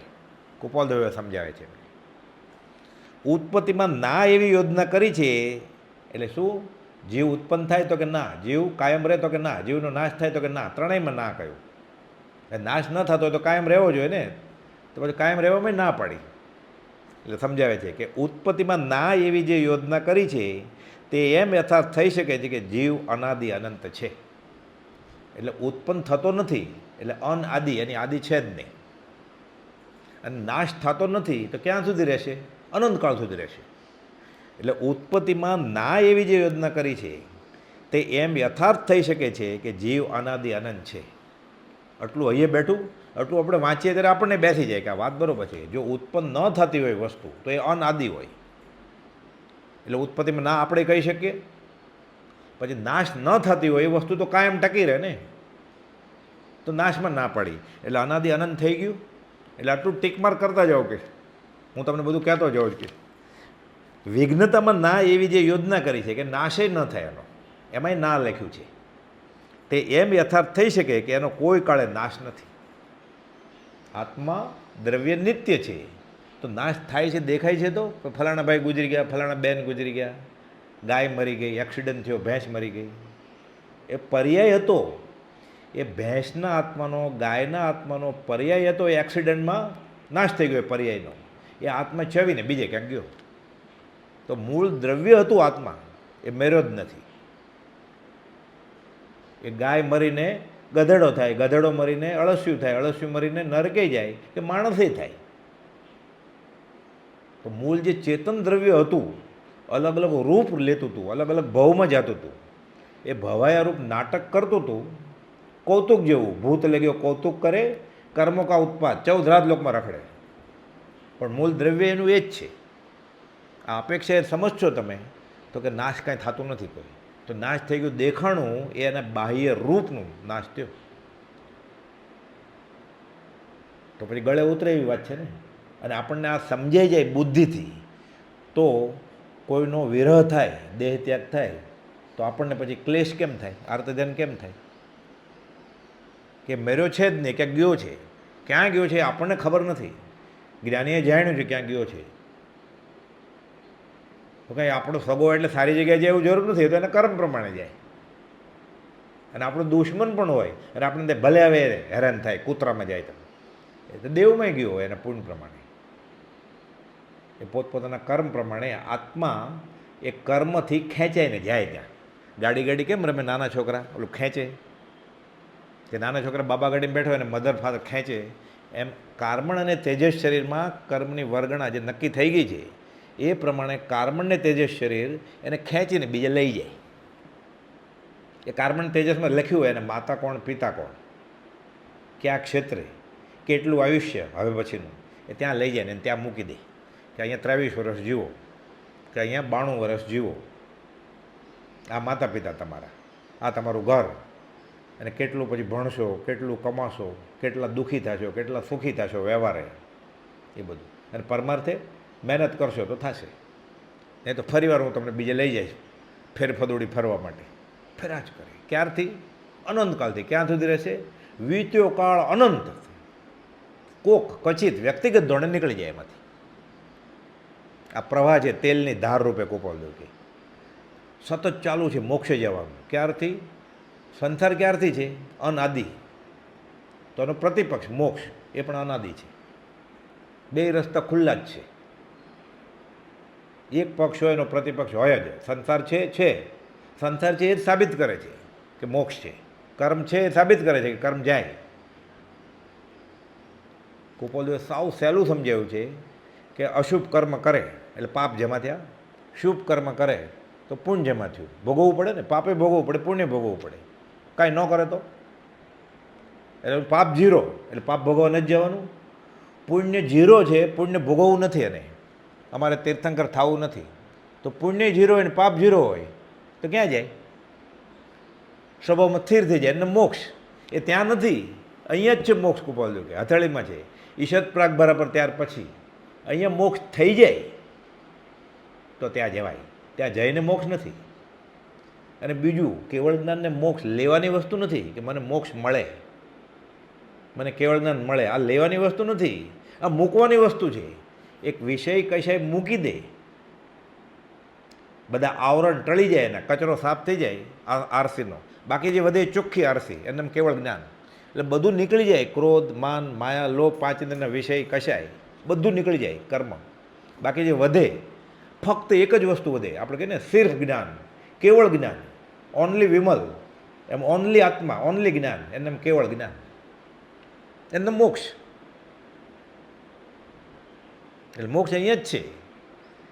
કુપાલદેવે સમજાવે છે ઉત્પત્તિમાં ના એવી યોજના કરી છે. એટલે શું? જીવ ઉત્પન્ન થાય તો કે ના, જીવ કાયમ રહે તો કે ના, જીવનો નાશ થાય તો કે ના. ત્રણેયમાં ના કહ્યું. નાશ ન થતો હોય તો કાયમ રહેવો જોઈએ ને, તો પછી કાયમ રહેવામાં ના પાડી. એટલે સમજાવે છે કે ઉત્પત્તિમાં ના એવી જે યોજના કરી છે તે એમ યથાર્થ થઈ શકે છે કે જીવ અનાદિ અનંત છે. એટલે ઉત્પન્ન થતો નથી એટલે અનઆદિ, એની આદિ છે જ નહીં. અને નાશ થતો નથી તો ક્યાં સુધી રહેશે? અનંતકાળ સુધી રહેશે. એટલે ઉત્પત્તિમાં ના એવી જે યોજના કરી છે તે એમ યથાર્થ થઈ શકે છે કે જીવ અનાદિ અનંત છે. આટલું અહીંયા બેઠું આટલું આપણે વાંચીએ ત્યારે આપણને બેસી જાય કે આ વાત બરાબર છે. જો ઉત્પન્ન ન થતી હોય વસ્તુ તો એ અનાદિ હોય. એટલે ઉત્પત્તિમાં ના આપણે કહી શકીએ. પછી નાશ ન થતી હોય એ વસ્તુ તો કાયમ ટકી રહે ને, તો નાશમાં ના પાડી એટલે અનાદિ અનંત થઈ ગયું. એટલે આટલું ટીકમાર્ક કરતા જાઓ કે હું તમને બધું કહેતો જાઉં છું કે વિઘ્નતામાં ના એવી જે યોજના કરી છે કે નાશે ન થાય એનો, એમાંય ના લખ્યું છે, તે એમ યથાર્થ થઈ શકે કે એનો કોઈ કાળે નાશ નથી. આત્મા દ્રવ્ય નિત્ય છે, તો નાશ થાય છે દેખાય છે તો ફલાણા ભાઈ ગુજરી ગયા, ફલાણા બેન ગુજરી ગયા, ગાય મરી ગઈ, એક્સિડન્ટ થયો, ભેંસ મરી ગઈ, એ પર્યાય હતો. એ ભેંસના આત્માનો, ગાયના આત્માનો પર્યાય હતો, એ એક્સિડન્ટમાં નાશ થઈ ગયો પર્યાયનો. એ આત્મા છવીને બીજે ક્યાંક ગયો. તો મૂળ દ્રવ્ય હતું આત્મા, એ મેર્યો જ નથી. એ ગાય મરીને ગધેડો થાય, ગધેડો મરીને અળસિયું થાય, અળસિયું મરીને નરકે જાય કે માણસે થાય. તો મૂળ જે ચેતન દ્રવ્ય હતું, અલગ અલગ રૂપ લેતું હતું, અલગ અલગ ભાવમાં જતું હતું. એ ભવાયા રૂપ નાટક કરતું હતું, કૌતુક જેવું. ભૂત લગ્યો કૌતુક કરે, કર્મો કા ઉત્પાદ, 14 રાજલોકમાં રખડે. પણ મૂળ દ્રવ્ય એનું એ જ છે. આ અપેક્ષા એ સમજશો તમે તો કે નાશ કાંઈ થતું નથી કોઈ. તો નાશ થઈ ગયું દેખાણું, એ એના બાહ્ય રૂપનું નાશ થયો. તો પછી ગળે ઉતરે એવી વાત છે ને. અને આપણને આ સમજાઈ જાય બુદ્ધિથી, તો કોઈનો વિરહ થાય, દેહ ત્યાગ થાય, તો આપણને પછી ક્લેશ કેમ થાય, આર્તધ્યાન કેમ થાય? કે મેર્યો છે જ નહીં, ક્યાંક ગયો છે. ક્યાં ગયો છે આપણને ખબર નથી. જ્ઞાનીએ જાણ્યું છે ક્યાં ગયો છે. તો કંઈ આપણો સગો એટલે સારી જગ્યાએ જાય એવું જરૂર નથી, તો એને કર્મ પ્રમાણે જાય. અને આપણો દુશ્મન પણ હોય અને આપણે ભલે હવે હેરાન થાય, કૂતરામાં જાય તમે, એ તો દેવમાં ગયો હોય એના પુણ્ય પ્રમાણે. એ પોતપોતાના કર્મ પ્રમાણે આત્મા એ કર્મથી ખેંચાઈને જાય ત્યાં. ગાડી કેમ રમે નાના છોકરા, ઓલું ખેંચે, કે નાના છોકરા બાબા ગાડીમાં બેઠો અને મધર ફાધર ખેંચે, એમ કાર્બન અને તેજસ શરીરમાં કર્મની વર્ગણા જે નક્કી થઈ ગઈ છે, એ પ્રમાણે કાર્બન ને તેજસ શરીર એને ખેંચીને બીજે લઈ જાય. એ કાર્બન તેજસમાં લખ્યું હોય એને માતા કોણ, પિતા કોણ, કયા ક્ષેત્રે, કેટલું આયુષ્ય હવે પછીનું, એ ત્યાં લઈ જાય ને ત્યાં મૂકી દે કે અહીંયા 23 વર્ષ જીવો, કે અહીંયા 92 વર્ષ જીવો. આ માતા પિતા તમારા, આ તમારું ઘર, અને કેટલું પછી ભણશો, કેટલું કમાશો, કેટલા દુઃખી થશો, કેટલા સુખી થશો વ્યવહારે, એ બધું. અને પરમાર્થે મહેનત કરશો તો થશે. નહીં તો ફરીવાર હું તમને બીજે લઈ જઈશ ફેરફદોડી ફરવા માટે. ફેરા જ કરે. ક્યારથી? અનંતકાલથી. ક્યાં સુધી રહેશે? વીત્યો કાળ અનંત. કોક કચિત વ્યક્તિગત ધોરણે નીકળી જાય એમાંથી. આ પ્રવાહ છે તેલની ધાર રૂપે કોપાલ કે સતત ચાલુ છે મોક્ષે જવાનું. ક્યારથી? સંસાર ક્યારથી છે? અનાદિ. તો એનો પ્રતિપક્ષ મોક્ષ એ પણ અનાદિ છે. બે રસ્તા ખુલ્લા જ છે. એક પક્ષ હોય એનો પ્રતિપક્ષ હોય જ. સંસાર છે સંસાર છે એ જ સાબિત કરે છે કે મોક્ષ છે. કર્મ છે એ સાબિત કરે છે કે કર્મ જાય. કુપોલદેવે સાવ સહેલું સમજાવ્યું છે કે અશુભ કર્મ કરે એટલે પાપ જમા થયા, શુભ કર્મ કરે તો પુણ્ય જમા થયું. ભોગવવું પડે ને, પાપે ભોગવવું પડે, પુણ્ય ભોગવવું પડે. કાંઈ ન કરે તો એટલે પાપ 0 એટલે પાપ ભોગવવા નથી જવાનું. પુણ્ય 0 છે, પુણ્ય ભોગવવું નથી. એને અમારે તીર્થંકર થવું નથી. તો પુણ્ય 0 હોય ને પાપ 0 હોય તો ક્યાં જાય? સ્વભાવમાં સ્થિર થઈ જાય. એને મોક્ષ એ ત્યાં નથી, અહીંયા જ છે મોક્ષ. કુપાલદેવ કે હથેળીમાં છે. ઈશત પ્રાગ બરાબર ત્યાર પછી અહીંયા મોક્ષ થઈ જાય તો ત્યાં જવાય. ત્યાં જઈને મોક્ષ નથી. અને બીજું, કેવળ જ્ઞાનને મોક્ષ લેવાની વસ્તુ નથી કે મને મોક્ષ મળે, મને કેવળ જ્ઞાન મળે. આ લેવાની વસ્તુ નથી, આ મૂકવાની વસ્તુ છે. એક વિષય કશાય મૂકી દે, બધા આવરણ ટળી જાય, એના કચરો સાફ થઈ જાય આરસીનો, બાકી જે વધે ચોખ્ખી આરસી, એમ કેવળ જ્ઞાન. એટલે બધું નીકળી જાય. ક્રોધ, માન, માયા, લોભ, 5 ઇન્દ્રિયના વિષય કશાય બધું નીકળી જાય કર્મ. બાકી જે વધે ફક્ત એક જ વસ્તુ વધે. આપણે કહીએ ને સિર્ફ જ્ઞાન, કેવળ જ્ઞાન, ઓનલી વિમલ, એમ ઓનલી આત્મા, ઓનલી જ્ઞાન, એમ કેવળ જ્ઞાન, એમને મોક્ષ. એટલે મોક્ષ અહીંયા જ છે.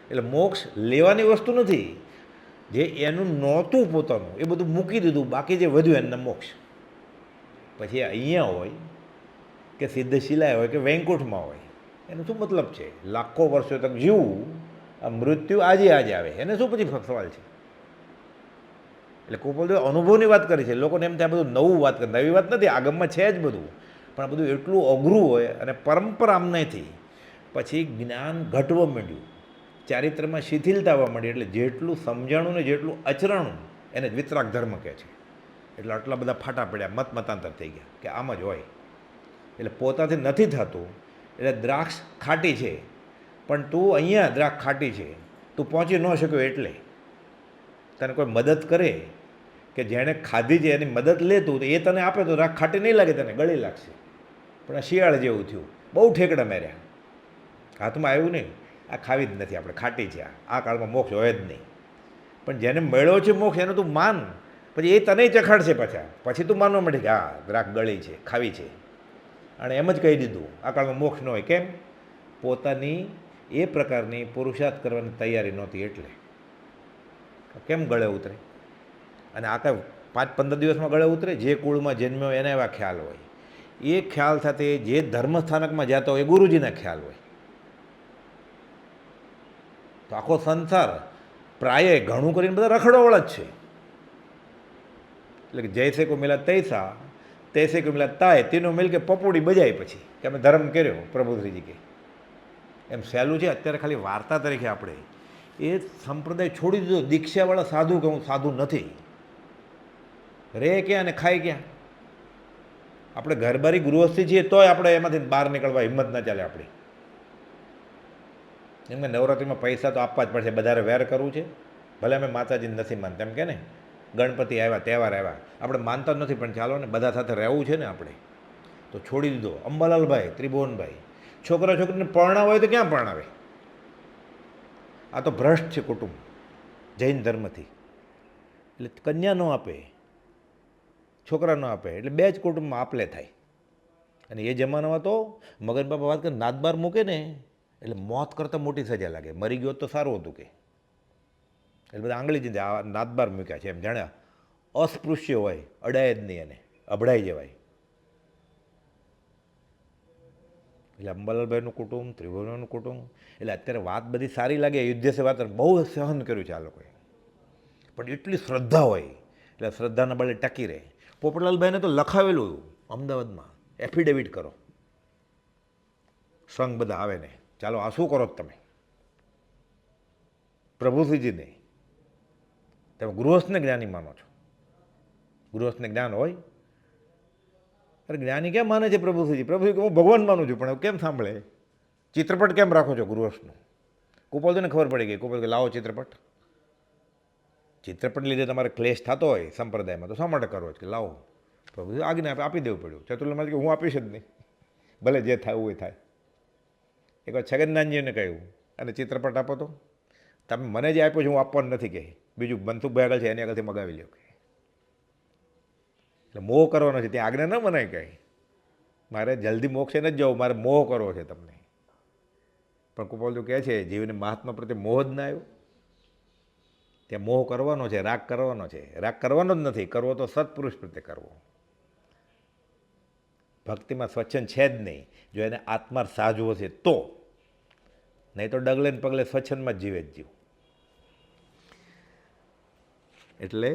એટલે મોક્ષ લેવાની વસ્તુ નથી. જે એનું નહોતું પોતાનું એ બધું મૂકી દીધું, બાકી જે વધ્યું એને મોક્ષ. પછી અહીંયા હોય કે સિદ્ધશિલાય હોય કે વૈકુંઠમાં હોય, એનો શું મતલબ છે? લાખો વર્ષો તક જીવવું, આ મૃત્યુ આજે આવે, એને શું પછી સવાલ છે? એટલે કુપોલદેવે અનુભવની વાત કરી છે. લોકોને એમ થાય બધું નવું વાત કરે. નવી વાત નથી, આગમમાં છે જ બધું, પણ આ બધું એટલું અઘરું હોય અને પરંપરા આમ નથી. પછી જ્ઞાન ઘટવા માંડ્યું, ચારિત્રમાં શિથિલતા આવવા માંડી. એટલે જેટલું સમજાણું ને જેટલું અચરાણું એને જ વિતરાગ ધર્મ કહે છે. એટલે આટલા બધા ફાટા પડ્યા, મતાંતર થઈ ગયા કે આમ જ હોય. એટલે પોતાથી નથી થતું. એટલે દ્રાક્ષ ખાટી છે, પણ તું અહીંયા દ્રાક્ષ ખાટી છે, તું પહોંચી ન શક્યો એટલે તને કોઈ મદદ કરે કે જેણે ખાધી છે એની મદદ લેતું તો એ તને આપે તો દ્રાક્ષ ખાટી નહીં લાગે, તને ગળી લાગશે. પણ આ શિયાળ જેવું થયું, બહુ ઠેકડા માર્યા, હાથમાં આવ્યું નહીં, આ ખાવી જ નથી આપણે, ખાટી છે, આ કાળમાં મોક્ષ હોય જ નહીં. પણ જેને મળ્યો છે મોક્ષ એને તું માન, પછી એ તને ચખાડશે પછી તું માનવા માંડે કે હા દ્રાક્ષ ગળી છે, ખાવી છે. અને એમ જ કહી દીધું આ કાળમાં મોક્ષ ન હોય. કેમ? પોતાની એ પ્રકારની પુરુષાર્થ કરવાની તૈયારી નહોતી. એટલે કેમ ગળે ઉતરે? અને આ કાંઈ 5-15 દિવસમાં ગળે ઉતરે? જે કુળમાં જન્મ્યો એને એવા ખ્યાલ હોય. એ ખ્યાલ સાથે જે ધર્મસ્થાનકમાં જતા હોય એ ગુરુજીના ખ્યાલ હોય. તો આખો સંસાર પ્રાય ઘણું કરીને બધા રખડોવળ જ છે. એટલે કે જૈસે કો મિલા તૈસા, તૈસે કો મિલા તાય, તીનો મિલ કે પપોડી બજાય. પછી કે અમે ધર્મ કર્યો, પ્રભુશ્રીજી કે એમ સહેલું છે. અત્યારે ખાલી વાર્તા તરીકે આપણે એ સંપ્રદાય છોડી દીધો. દીક્ષાવાળા સાધુ કે હું સાધુ નથી, રે ક્યાં અને ખાય ક્યાં? આપણે ઘરબારી ગૃહસ્થી છીએ તોય આપણે એમાંથી બહાર નીકળવા હિંમત ના ચાલે આપણી. એમ કે નવરાત્રિમાં પૈસા તો આપવા જ પડશે, બધાને વેર કરવું છે. ભલે અમે માતાજીને નથી માનતા, એમ કે ને ગણપતિ આવ્યા, તહેવાર આવ્યા, આપણે માનતા જ નથી, પણ ચાલો ને બધા સાથે રહેવું છે ને આપણે, તો છોડી દીધો. અંબાલાલભાઈ, ત્રિભુવનભાઈ, છોકરા છોકરીને પરણાવ હોય તો ક્યાં પરણાવે? આ તો ભ્રષ્ટ છે કુટુંબ જૈન ધર્મથી. એટલે કન્યા ન આપે, છોકરા ન આપે, એટલે બે જ કુટુંબમાં આપલે થાય. અને એ જમાનામાં તો મગન બાપા વાત કરે, નાદબાર મૂકે ને એટલે મોત કરતાં મોટી સજા લાગે. મરી ગયો તો સારું હતું કે. એટલે બધા આંગળી જીંદે આ નાદબાર મૂક્યા છે એમ જાણે અસ્પૃશ્ય હોય, અડાય જ નહીં, એને અભડાઈ જવાય. એટલે અંબાલાલભાઈનું કુટુંબ, ત્રિભુવનનું કુટુંબ, એટલે અત્યારે વાત બધી સારી લાગે, યુદ્ધ છે વાત, બહુ સહન કર્યું છે આ લોકોએ, પણ એટલી શ્રદ્ધા હોય એટલે શ્રદ્ધાના બળે ટકી રહે. પોપટલાલભાઈને તો લખાવેલું અમદાવાદમાં, એફિડેવિટ કરો, સંઘ બધા આવે ને, ચાલો આ શું કરો તમે પ્રભુશ્રીજીને? તમે ગૃહસ્થને જ્ઞાની માનો છો? ગૃહસ્થને જ્ઞાન હોય? અરે જ્ઞાની કેમ માને છે પ્રભુશ્રીજી? પ્રભુશ્રી હું ભગવાન માનું છું, પણ કેમ સાંભળે? ચિત્રપટ કેમ રાખો છો ગૃહસ્થનું? કુપાલજીને ખબર પડી ગઈ. કુપાલ કે લાવો ચિત્રપટ. ચિત્રપટ લીધે તમારે ક્લેશ થતો હોય સંપ્રદાયમાં તો શા માટે કરવો છે? કે લાવો. પ્રભુ આજ્ઞા આપી દેવું પડ્યું. ચતુર્લમાં કે હું આપીશ જ નહીં, ભલે જે થાય એવું થાય. એકવાર છગનનાથજીને કહ્યું અને ચિત્રપટ આપો તો, તમે મને જે આપ્યો છે હું આપવાનું નથી કહે, બીજું બંતુભાઈ આગળ છે એની આગળથી મગાવી લ્યો કે. એટલે મોહ કરવાનો છે, ત્યાં આજ્ઞા ન મનાય કહે. મારે જલ્દી મોક્ષે નથી જવું, મારે મોહ કરવો છે તમને. પણ કુપાલજી કહે છે જીવને મહાત્મા પ્રત્યે મોહ જ ના આવ્યો. ત્યાં મોહ કરવાનો છે, રાગ કરવાનો છે. રાગ કરવાનો જ નથી, કરવો તો સત્પુરુષ પ્રત્યે કરવો. ભક્તિમાં સ્વચ્છંદ છે જ નહીં, જો એને આત્મા સાજવો છે તો, નહીં તો ડગલે ને પગલે સ્વચ્છંદમાં જ જીવે જ જીવ. એટલે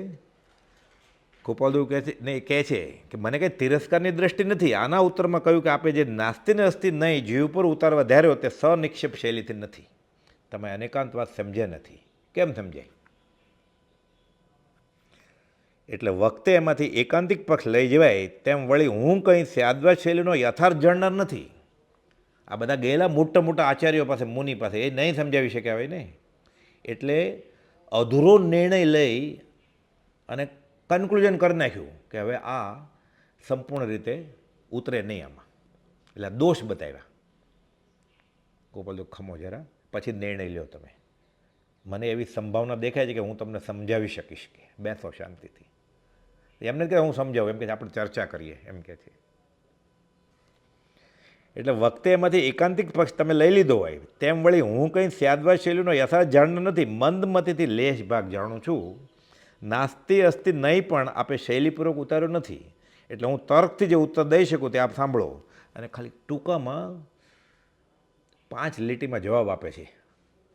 કૃપાલદેવ કહે છે નહીં, કહે છે કે મને કંઈ તિરસ્કારની દ્રષ્ટિ નથી. આના ઉત્તરમાં કહ્યું કે આપે જે નાસ્તિને અસ્તિ નહીં જીવ પર ઉતારવા ધાર્યો તે સનિક્ષેપ શૈલીથી નથી. તમે અનેકાંત વાત સમજ્યા નથી. કેમ સમજાય? એટલે વખતે એમાંથી એકાંતિક પક્ષ લઈ જવાય તેમ વળી હું કંઈ સ્યાદ્વાજ શૈલીનો યથાર્થ જાણનાર નથી. આ બધા ગયેલા મોટા મોટા આચાર્યો પાસે, મુનિ પાસે, એ નહીં સમજાવી શક્યા હોય ને. એટલે અધૂરો નિર્ણય લઈ અને કન્ક્લુઝન કરી નાખ્યું કે હવે આ સંપૂર્ણ રીતે ઉતરે નહીં આમાં. એટલે દોષ બતાવ્યા. ગોપાલદેવ ખમો જરા, પછી નિર્ણય લ્યો તમે. મને એવી સંભાવના દેખાય છે કે હું તમને સમજાવી શકીશ, કે બેસો શાંતિથી. એમને કે હું સમજાવું, એમ કે આપણે ચર્ચા કરીએ, એમ કે છે. એટલે વખતે એમાંથી એકાંતિક પક્ષ તમે લઈ લીધો હોય તેમ વળી હું કંઈ સ્યાદ્વાજ શૈલીનો યથાર્થ જાણતો નથી, મંદમતીથી લેશ ભાગ જાણું છું. નાસ્તિ અસ્તિ નહીં પણ આપે શૈલીપૂર્વક ઉતાર્યો નથી. એટલે હું તર્કથી જે ઉત્તર દઈ શકું તે આપ સાંભળો. અને ખાલી ટૂંકામાં 5 લીટીમાં જવાબ આપે છે.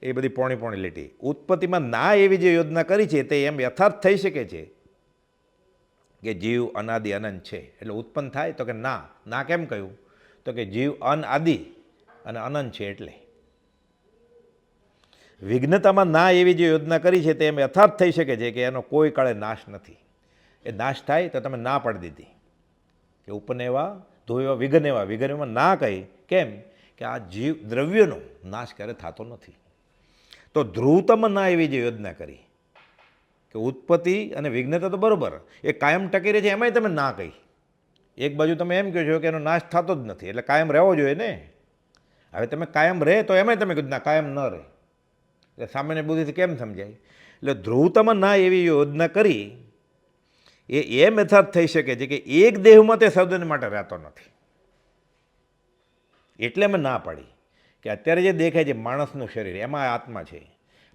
એ બધી પોણી લીટી. ઉત્પત્તિમાં ના એવી જે યોજના કરી છે તે એમ યથાર્થ થઈ શકે છે કે જીવ અનાદિ અનંત છે. એટલે ઉત્પન્ન થાય તો કે ના. ના કેમ કહ્યું? તો કે જીવ અનાદિ અને અનંત છે એટલે વિઘ્નતામાં ના એવી જે યોજના કરી છે તે એમ યથાર્થ થઈ શકે છે કે એનો કોઈ કાળે નાશ નથી. એ નાશ થાય તો તમે ના પાડી દીધી કે ઉપનેવા ધોયેવા વિઘનેમાં ના કહી. કેમ કે આ જીવ દ્રવ્યનો નાશ ક્યારે થતો નથી. તો ધ્રુવતામાં ના એવી જે યોજના કરી કે ઉત્પત્તિ અને વિઘ્નતા તો બરાબર એ કાયમ ટકી રહે છે, એમાંય તમે ના કહી. એક બાજુ તમે એમ કહો છો કે એનો નાશ થતો જ નથી એટલે કાયમ રહેવો જોઈએ ને. હવે તમે કાયમ રહે તો એમાંય તમે કીધું ના કાયમ ન રહે, એટલે સામાન્ય બુદ્ધિથી કેમ સમજાય? એટલે ધ્રુવતામાં ના એવી યોજના કરી એ એમ યથાર્થ થઈ શકે છે કે એક દેહમાં તે સદન માટે રહેતો નથી. એટલે અમે ના પાડી કે અત્યારે જે દેખાય છે માણસનું શરીર એમાં આત્મા છે,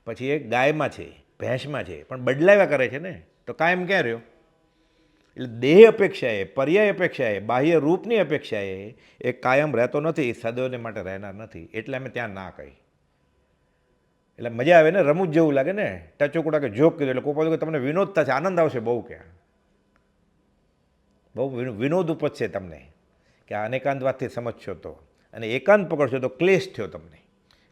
પછી એક ગાયમાં છે, ભેંસમાં છે, પણ બદલાવ્યા કરે છે ને, તો કાયમ ક્યાં રહ્યો? એટલે દેહ અપેક્ષાએ, પર્યાય અપેક્ષાએ, બાહ્ય રૂપની અપેક્ષાએ એ કાયમ રહેતો નથી, સદોને માટે રહેનાર નથી. એટલે અમે ત્યાં ના કહી. એટલે મજા આવે ને, રમૂજ જેવું લાગે ને, ટચોકુડા કે જોક કીધું એટલે કોઈ કે તમને વિનોદ થશે, આનંદ આવશે બહુ, ક્યાં બહુ વિનોદ ઉપજશે તમને કે આ અનેકાંતવાદથી સમજશો તો, અને એકાંત પકડશો તો ક્લેશ થયો તમને,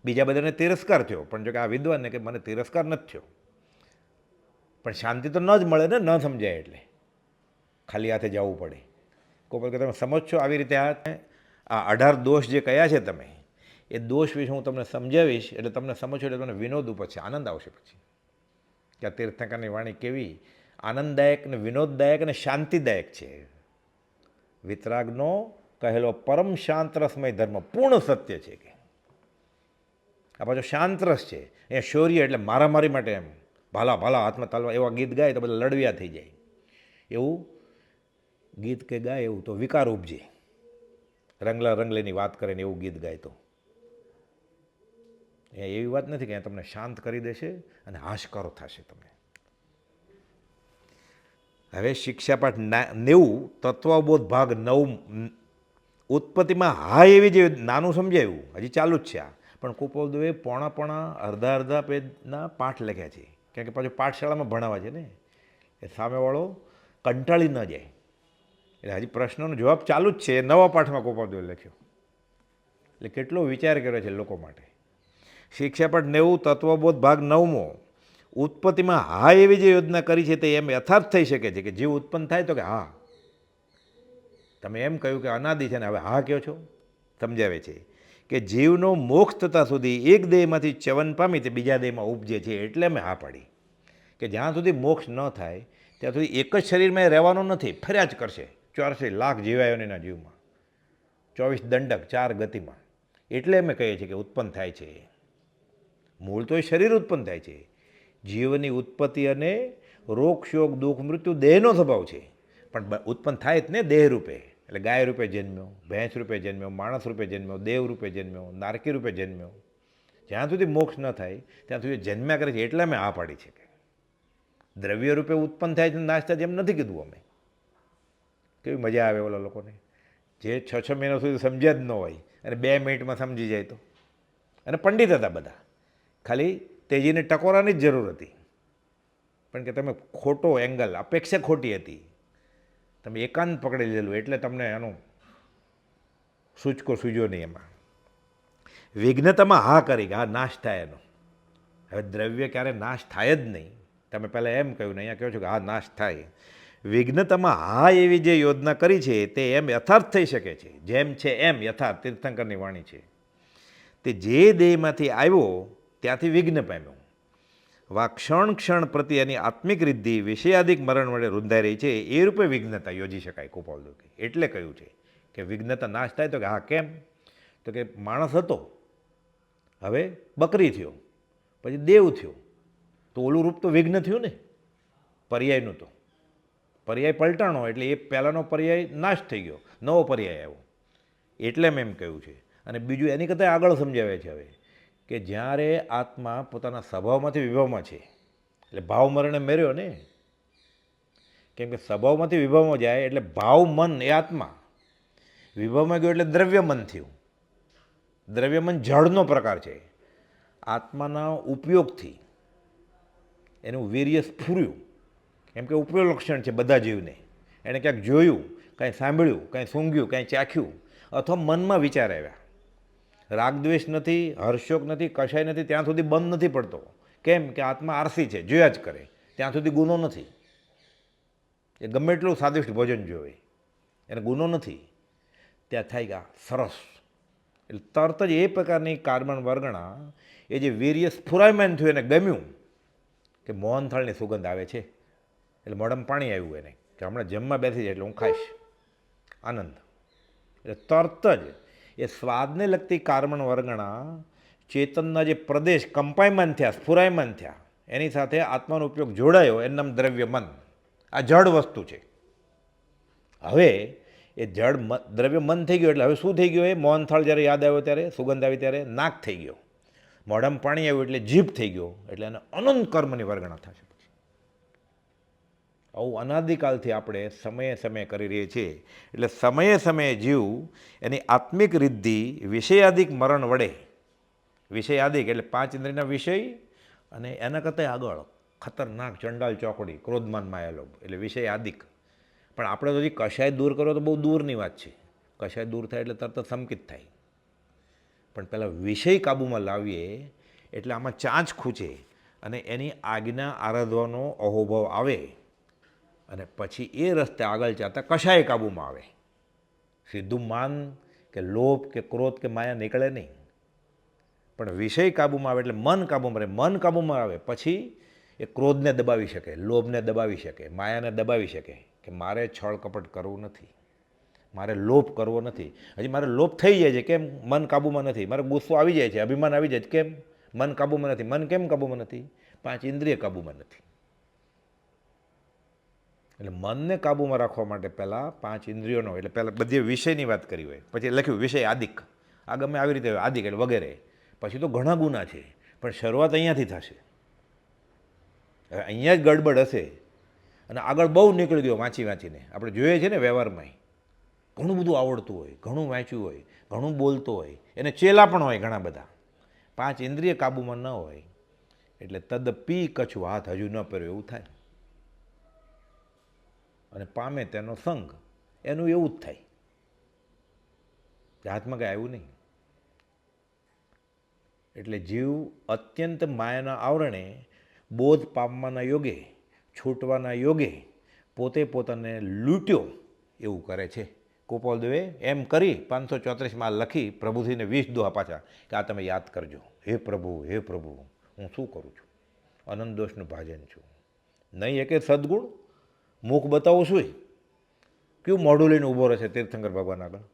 બીજા બધાને તિરસ્કાર થયો. પણ જો કે આ વિદ્વાનને કે મને તિરસ્કાર નથી થયો, પણ શાંતિ તો ન જ મળે ને, ન સમજાય એટલે ખાલી હાથે જવું પડે. કોઈ કે તમે સમજશો આવી રીતે આ 18 દોષ જે કયા છે તમે, એ દોષ વિશે હું તમને સમજાવીશ એટલે તમને સમજશો એટલે તમને વિનોદ ઉપજશે, આનંદ આવશે પછી કે આ તીર્થંકરની વાણી કેવી આનંદદાયક ને વિનોદદાયક અને શાંતિદાયક છે. વિતરાગનો કહેલો પરમ શાંત રસમય ધર્મ પૂર્ણ સત્ય છે કે આ પાછો શાંત રસ છે. એ શૌર્ય એટલે મારામારી માટે એમ ભાલા ભાલા હાથમાં તાલવા એવા ગીત ગાય તો બધા લડવ્યા થઈ જાય, એવું ગીત કે ગાય એવું તો વિકાર ઉપજે. રંગલા રંગલેની વાત કરે ને એવું ગીત ગાય તો એવી વાત નથી કે તમને શાંત કરી દેશે અને હાશકારો થશે તમને. હવે શિક્ષાપાઠ 90 તત્વબોધ ભાગ 9 ઉત્પત્તિમાં હા એવી જે નાનું સમજાયું હજી ચાલુ જ છે આ, પણ કુપોલદેવે પોણા અડધા પેજના પાઠ લખ્યા છે, કારણ કે પાછું પાઠશાળામાં ભણાવવા છે ને, એ સામેવાળો કંટાળી ન જાય. એટલે હજી પ્રશ્નોનો જવાબ ચાલુ જ છે, નવા પાઠમાં કુપોલદેવે લખ્યો. એટલે કેટલો વિચાર કર્યો છે લોકો માટે. શિક્ષાપાઠ 90 તત્વબોધ ભાગ 9 ઉત્પત્તિમાં હા એવી જે યોજના કરી છે તે એમ યથાર્થ થઈ શકે છે કે જીવ ઉત્પન્ન થાય તો કે હા, તમે એમ કહ્યું કે અનાદિ છે ને હવે હા કહો છો, સમજાવે છે કે જીવનો મોક્ષ થતાં સુધી એક દેહમાંથી ચ્યવન પામી તે બીજા દેહમાં ઉપજે છે. એટલે મેં હા પાડી કે જ્યાં સુધી મોક્ષ ન થાય ત્યાં સુધી એક જ શરીરમાં રહેવાનો નથી, ફર્યા જ કરશે 84 લાખ જીવાયોના જીવમાં, 24 દંડક 4 ગતિમાં. એટલે અમે કહીએ છીએ કે ઉત્પન્ન થાય છે. મૂળ તો એ શરીર ઉત્પન્ન થાય છે. જીવની ઉત્પત્તિ અને રોગ શોક દુઃખ મૃત્યુ દેહનો સ્વભાવ છે, પણ ઉત્પન્ન થાય જ ને દેહ રૂપે. એટલે ગાય રૂપે જન્મ્યો, ભેંસ રૂપે જન્મ્યો, માણસ રૂપે જન્મ્યો, દેવ રૂપે જન્મ્યો, નારકી રૂપે જન્મ્યો. જ્યાં સુધી મોક્ષ ન થાય ત્યાં સુધી જન્મ્યા કરે છે. એટલે અમે આ પાડી છે કે દ્રવ્ય રૂપે ઉત્પન્ન થાય છે નાશ થાય છે એમ નથી કીધું અમે. કેવી મજા આવે ઓલા લોકોને જે 6 મહિના સુધી સમજ્યા જ ન હોય અને 2 મિનિટમાં સમજી જાય તો. અને પંડિત હતા બધા, ખાલી તેજીને ટકોરાની જ જરૂર હતી, પણ કે તમે ખોટો એંગલ, અપેક્ષા ખોટી હતી, તમે એકાંત પકડી લીધેલું એટલે તમને એનું સૂચકો સૂજ્યો નહીં. એમાં વિઘ્નતામાં હા કરી કે હા નાશ થાય એનો. હવે દ્રવ્ય ક્યારે નાશ થાય જ નહીં, તમે પહેલાં એમ કહ્યું ને અહીંયા કહો છો કે હા નાશ થાય. વિઘ્નતામાં હા એવી જે યોજના કરી છે તે એમ યથાર્થ થઈ શકે છે, જેમ છે એમ યથાર્થ તીર્થંકરની વાણી છે. તે જે દેહમાંથી આવ્યો ત્યાંથી વિઘ્ન પામ્યો. વા ક્ષણ પ્રતિ એની આત્મિક રિદ્ધિ વિષયાદિક મરણ વડે રૂંધાઈ રહી છે, એ રૂપે વિઘ્નતા યોજી શકાય કુપોલદેવે. એટલે કહ્યું છે કે વિઘ્નતા નાશ થાય તો કે હા કેમ? તો કે માણસ હતો, હવે બકરી થયો, પછી દેવ થયો, તો ઓલું રૂપ તો વિઘ્ન થયું ને પર્યાયનું. તો પર્યાય પલટાણો એટલે એ પહેલાંનો પર્યાય નાશ થઈ ગયો, નવો પર્યાય આવ્યો. એટલે મેં એમ કહ્યું છે. અને બીજું એની કરતાં આગળ સમજાવે છે હવે કે જ્યારે આત્મા પોતાના સ્વભાવમાંથી વિભાવમાં છે, એટલે ભાવ મરણે મેર્યો ને, કેમ કે સ્વભાવમાંથી વિભાવમાં જાય એટલે ભાવ મન એ આત્મા વિભાવમાં ગયો એટલે દ્રવ્ય મન થયું. દ્રવ્ય મન જળનો પ્રકાર છે. આત્માના ઉપયોગથી એનું વીર્ય સ્ફુર્યું, કેમ કે ઉપયોગ લક્ષણ છે બધા જીવને. એણે ક્યાંક જોયું, કાંઈ સાંભળ્યું, કાંઈ સૂંઘ્યું, કાંઈ ચાખ્યું, અથવા મનમાં વિચાર આવ્યા, રાગદ્વેષ નથી, હર્ષોક નથી, કશાય નથી, ત્યાં સુધી બંધ નથી પડતો. કેમ કે આત્મા આરસી છે, જોયા જ કરે, ત્યાં સુધી ગુનો નથી. એ ગમે એટલું સ્વાદિષ્ટ ભોજન જોવે, એને ગુનો નથી. ત્યાં થાય ગયા સરસ, એટલે તરત જ એ પ્રકારની કાર્બન વર્ગણા, એ જે વીર્ય સ્ફુરાયમાન થયું, એને ગમ્યું કે મોહનથાળની સુગંધ આવે છે, એટલે મોઢામાં પાણી આવ્યું એને કે હમણાં જમવા બેસી જાય એટલે હું ખાઈશ, આનંદ. એટલે તરત જ એ સ્વાદને લગતી કાર્બન વર્ગણા ચેતનના જે પ્રદેશ કંપાયમાન થયા, સ્ફુરાયમાન થયા, એની સાથે આત્માનો ઉપયોગ જોડાયો, એનું નામ દ્રવ્ય મન. આ જડ વસ્તુ છે. હવે એ જડ દ્રવ્ય મન થઈ ગયું એટલે હવે શું થઈ ગયું? એ મોહનથાળ જ્યારે યાદ આવ્યો ત્યારે, સુગંધ આવી ત્યારે નાક થઈ ગયો, મોઢામાં પાણી આવ્યું એટલે જીભ થઈ ગયો, એટલે એને અનંત કર્મની વર્ગણા થશે. આવું અનાદિકાલથી આપણે સમયે સમયે કરી રહીએ છીએ. એટલે સમયે સમયે જીવ એની આત્મિક રિદ્ધિ વિષયાદિક મરણ વડે, વિષયાદિક એટલે પાંચ ઇન્દ્રિયના વિષય અને એના કરતાં આગળ ખતરનાક ચંડાલ ચોકડી, ક્રોધમાન માયાલોભ, એટલે વિષયાદિક. પણ આપણે તો હજી કશાય દૂર કરો તો બહુ દૂરની વાત છે. કશાય દૂર થાય એટલે તરત સંકિત થાય. પણ પહેલાં વિષય કાબૂમાં લાવીએ એટલે આમાં ચાંચ ખૂંચે અને એની આજ્ઞા આરાધવાનો અહોભાવ આવે, અને પછી એ રસ્તે આગળ જતા કશાય કાબૂમાં આવે. સીધું માન કે લોભ કે ક્રોધ કે માયા નીકળે નહીં, પણ વિષય કાબૂમાં આવે એટલે મન કાબૂમાં રહે. મન કાબૂમાં આવે પછી એ ક્રોધને દબાવી શકે, લોભને દબાવી શકે, માયાને દબાવી શકે કે મારે છળ કપટ કરવું નથી, મારે લોભ કરવો નથી. હજી મારે લોભ થઈ જાય છે, કેમ? મન કાબૂમાં નથી. મારે ગુસ્સો આવી જાય છે, અભિમાન આવી જાય છે, કેમ? મન કાબૂમાં નથી. મન કેમ કાબૂમાં નથી? પાંચ ઇન્દ્રિય કાબૂમાં નથી. એટલે મનને કાબૂમાં રાખવા માટે પહેલાં પાંચ ઇન્દ્રિયોનો, એટલે પહેલાં બધી વિષયની વાત કરી હોય, પછી લખ્યું વિષય આદિક. આ ગમે આવી રીતે આદિક એટલે વગેરે. પછી તો ઘણા ગુના છે, પણ શરૂઆત અહીંયાથી થશે. હવે અહીંયા જ ગડબડ હશે અને આગળ બહુ નીકળી ગયો વાંચી વાંચીને. આપણે જોઈએ છીએ ને વ્યવહારમાં, ઘણું બધું આવડતું હોય, ઘણું વાંચ્યું હોય, ઘણું બોલતો હોય, એને ચેલા પણ હોય ઘણા બધા, પાંચ ઇન્દ્રિય કાબૂમાં ન હોય એટલે તદપી કછું હાથ હજુ ન પહેર્યો એવું થાય, અને પામે તેનો સંગ, એનું એવું જ થાય. હાથમાં કંઈ આવ્યું નહીં. એટલે જીવ અત્યંત માયાના આવરણે બોધ પામવાના યોગે, છૂટવાના યોગે પોતે પોતાને લૂંટ્યો એવું કરે છે. ગોપાલદેવે એમ કરી 534માં લખી પ્રભુજીને 20 દોહા પાછા કે આ તમે યાદ કરજો. હે પ્રભુ, હે પ્રભુ, હું શું કરું છું? અનંત દોષનું ભાજન છું. નહીં એકે સદગુણ, મુખ બતાવું છું, કયું મોઢું લઈને ઊભો રહેશે તીર્થંકર ભગવાન આગળ?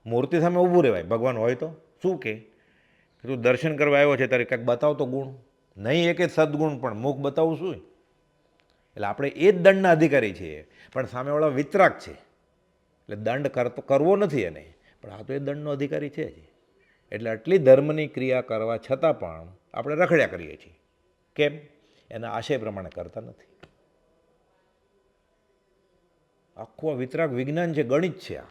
મૂર્તિ સામે ઊભું રહેવાય. ભગવાન હોય તો શું કે તું દર્શન કરવા આવ્યો છે ત્યારે કંઈક બતાવ તો ગુણ. નહીં એકે સદગુણ, પણ મુખ બતાવું છું. એટલે આપણે એ જ દંડના અધિકારી છીએ, પણ સામેવાળા વિતરાગ છે એટલે દંડ કરવો નથી એને, પણ આ તો એ દંડનો અધિકારી છે જ. એટલે આટલી ધર્મની ક્રિયા કરવા છતાં પણ આપણે રખડ્યા કરીએ છીએ. કેમ? એના આશય પ્રમાણે કરતા નથી. આખું વિતરાગ વિજ્ઞાન છે, ગણિત છે. આ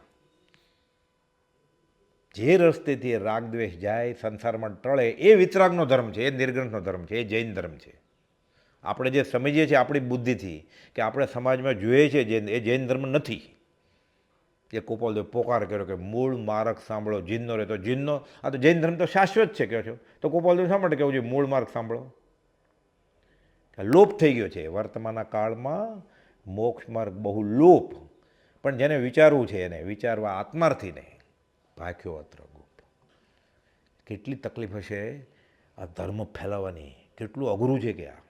જે રસ્તેથી રાગદ્વેષ જાય, સંસારમાં ટળે, એ વિતરાગનો ધર્મ છે, એ નિર્ગ્રંથનો ધર્મ છે, એ જૈન ધર્મ છે. આપણે જે સમજીએ છીએ આપણી બુદ્ધિથી કે આપણે સમાજમાં જોઈએ છીએ એ જૈન ધર્મ નથી. એ ગોપાલદેવ પોકાર કર્યો કે મૂળ માર્ગ સાંભળો, જીનનો રહે તો જીનનો. આ તો જૈન ધર્મ તો શાશ્વત છે કહો છો, તો ગોપાલદેવ શા માટે કહેવું છે મૂળ માર્ગ સાંભળો? લોપ થઈ ગયો છે વર્તમાનના કાળમાં. મોક્ષ માર્ગ બહુ લોપ, પણ જેને વિચારવું છે એને વિચારવા આત્માર્થી નહીં ભાખ્યો અત્ર ગુપ. કેટલી તકલીફ હશે આ ધર્મ ફેલાવવાની, કેટલું અઘરું છે કે આ,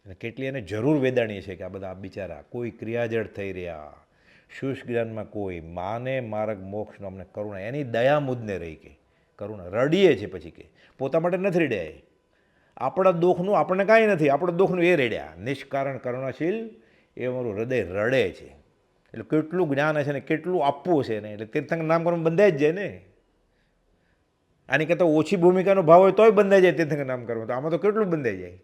અને કેટલી એને જરૂર વેદાણીએ છે કે આ બધા બિચારા કોઈ ક્રિયાજળ થઈ રહ્યા, શુષ્ક જ્ઞાનમાં કોઈ માને માર્ગ મોક્ષનો અમને કરુણા, એની દયા મુજને રહી કે કરુણા. રડીએ છે પછી કે પોતા માટે નથી રડ્યા, આપણા દુઃખનું આપણને કાંઈ નથી, આપણું દુઃખનું એ રડ્યા. નિષ્કારણ કરુણાશીલ એ અમારું હૃદય રડે છે. એટલે કેટલું જ્ઞાન હશે ને કેટલું આપવું છે ને, એટલે તીર્થંકર નામ કરવાનું બંધાઈ જ જાય ને. આની કરતાં ઓછી ભૂમિકાનો ભાવ હોય તોય બંધાઈ જાય તીર્થંકર નામ કરવાનું. તો આમાં તો કેટલું બંધાઈ જાય,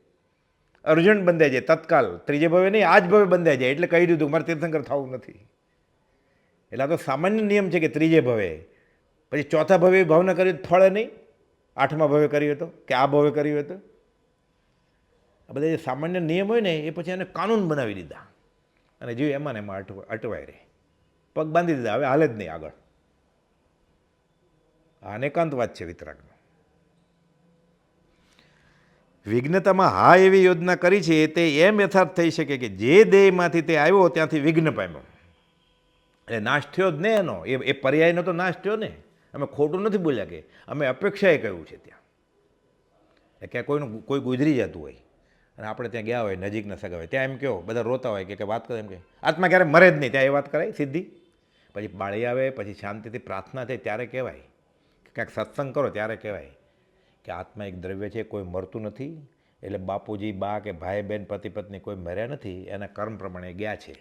અર્જન્ટ બંધાઈ જાય તત્કાલ. ત્રીજે ભવે નહીં, આ જ ભવે બંધાઈ જાય. એટલે કહી દીધું મારે તીર્થંકર થવું નથી. એટલે આ તો સામાન્ય નિયમ છે કે ત્રીજે ભવે, પછી ચોથા ભવે ભાવના કરી ફળે નહીં, આઠમા ભવે કર્યું હતો કે આ ભવે કર્યું હતું. આ બધા જે સામાન્ય નિયમ હોય ને એ પછી એને કાનૂન બનાવી દીધા, અને જીવ એમાં ને એમાં અટવાય રહે. પગ બાંધી દીધા, હવે હાલે જ નહીં આગળ. આ અનેકાંત વાત છે વિતરાગનો. વિઘ્નતામાં હા એવી યોજના કરી છે તે એમ યથાર્થ થઈ શકે કે જે દેહમાંથી તે આવ્યો ત્યાંથી વિઘ્ન પામ્યો, એટલે નાશ થયો જ ને એનો. એ પર્યાયનો તો નાશ થયો ને. અમે ખોટું નથી બોલ્યા કે અમે અપેક્ષાએ કહ્યું છે ત્યાં. ક્યાં કોઈ ગુજરી જતું હોય અને આપણે ત્યાં ગયા હોય નજીકના સગા હોય, ત્યાં એમ કહો બધા રોતા હોય કે વાત કરે એમ કે આત્મા ક્યારે મરે જ નહીં, ત્યાં એ વાત કરાય સીધી. પછી બાળી આવે, પછી શાંતિથી પ્રાર્થના થાય ત્યારે કહેવાય, ક્યાંક સત્સંગ કરો ત્યારે કહેવાય કે આત્મા એક દ્રવ્ય છે, કોઈ મરતું નથી. એટલે બાપુજી, બા કે ભાઈ બહેન, પતિ પત્ની કોઈ મર્યા નથી, એના કર્મ પ્રમાણે ગયા છે.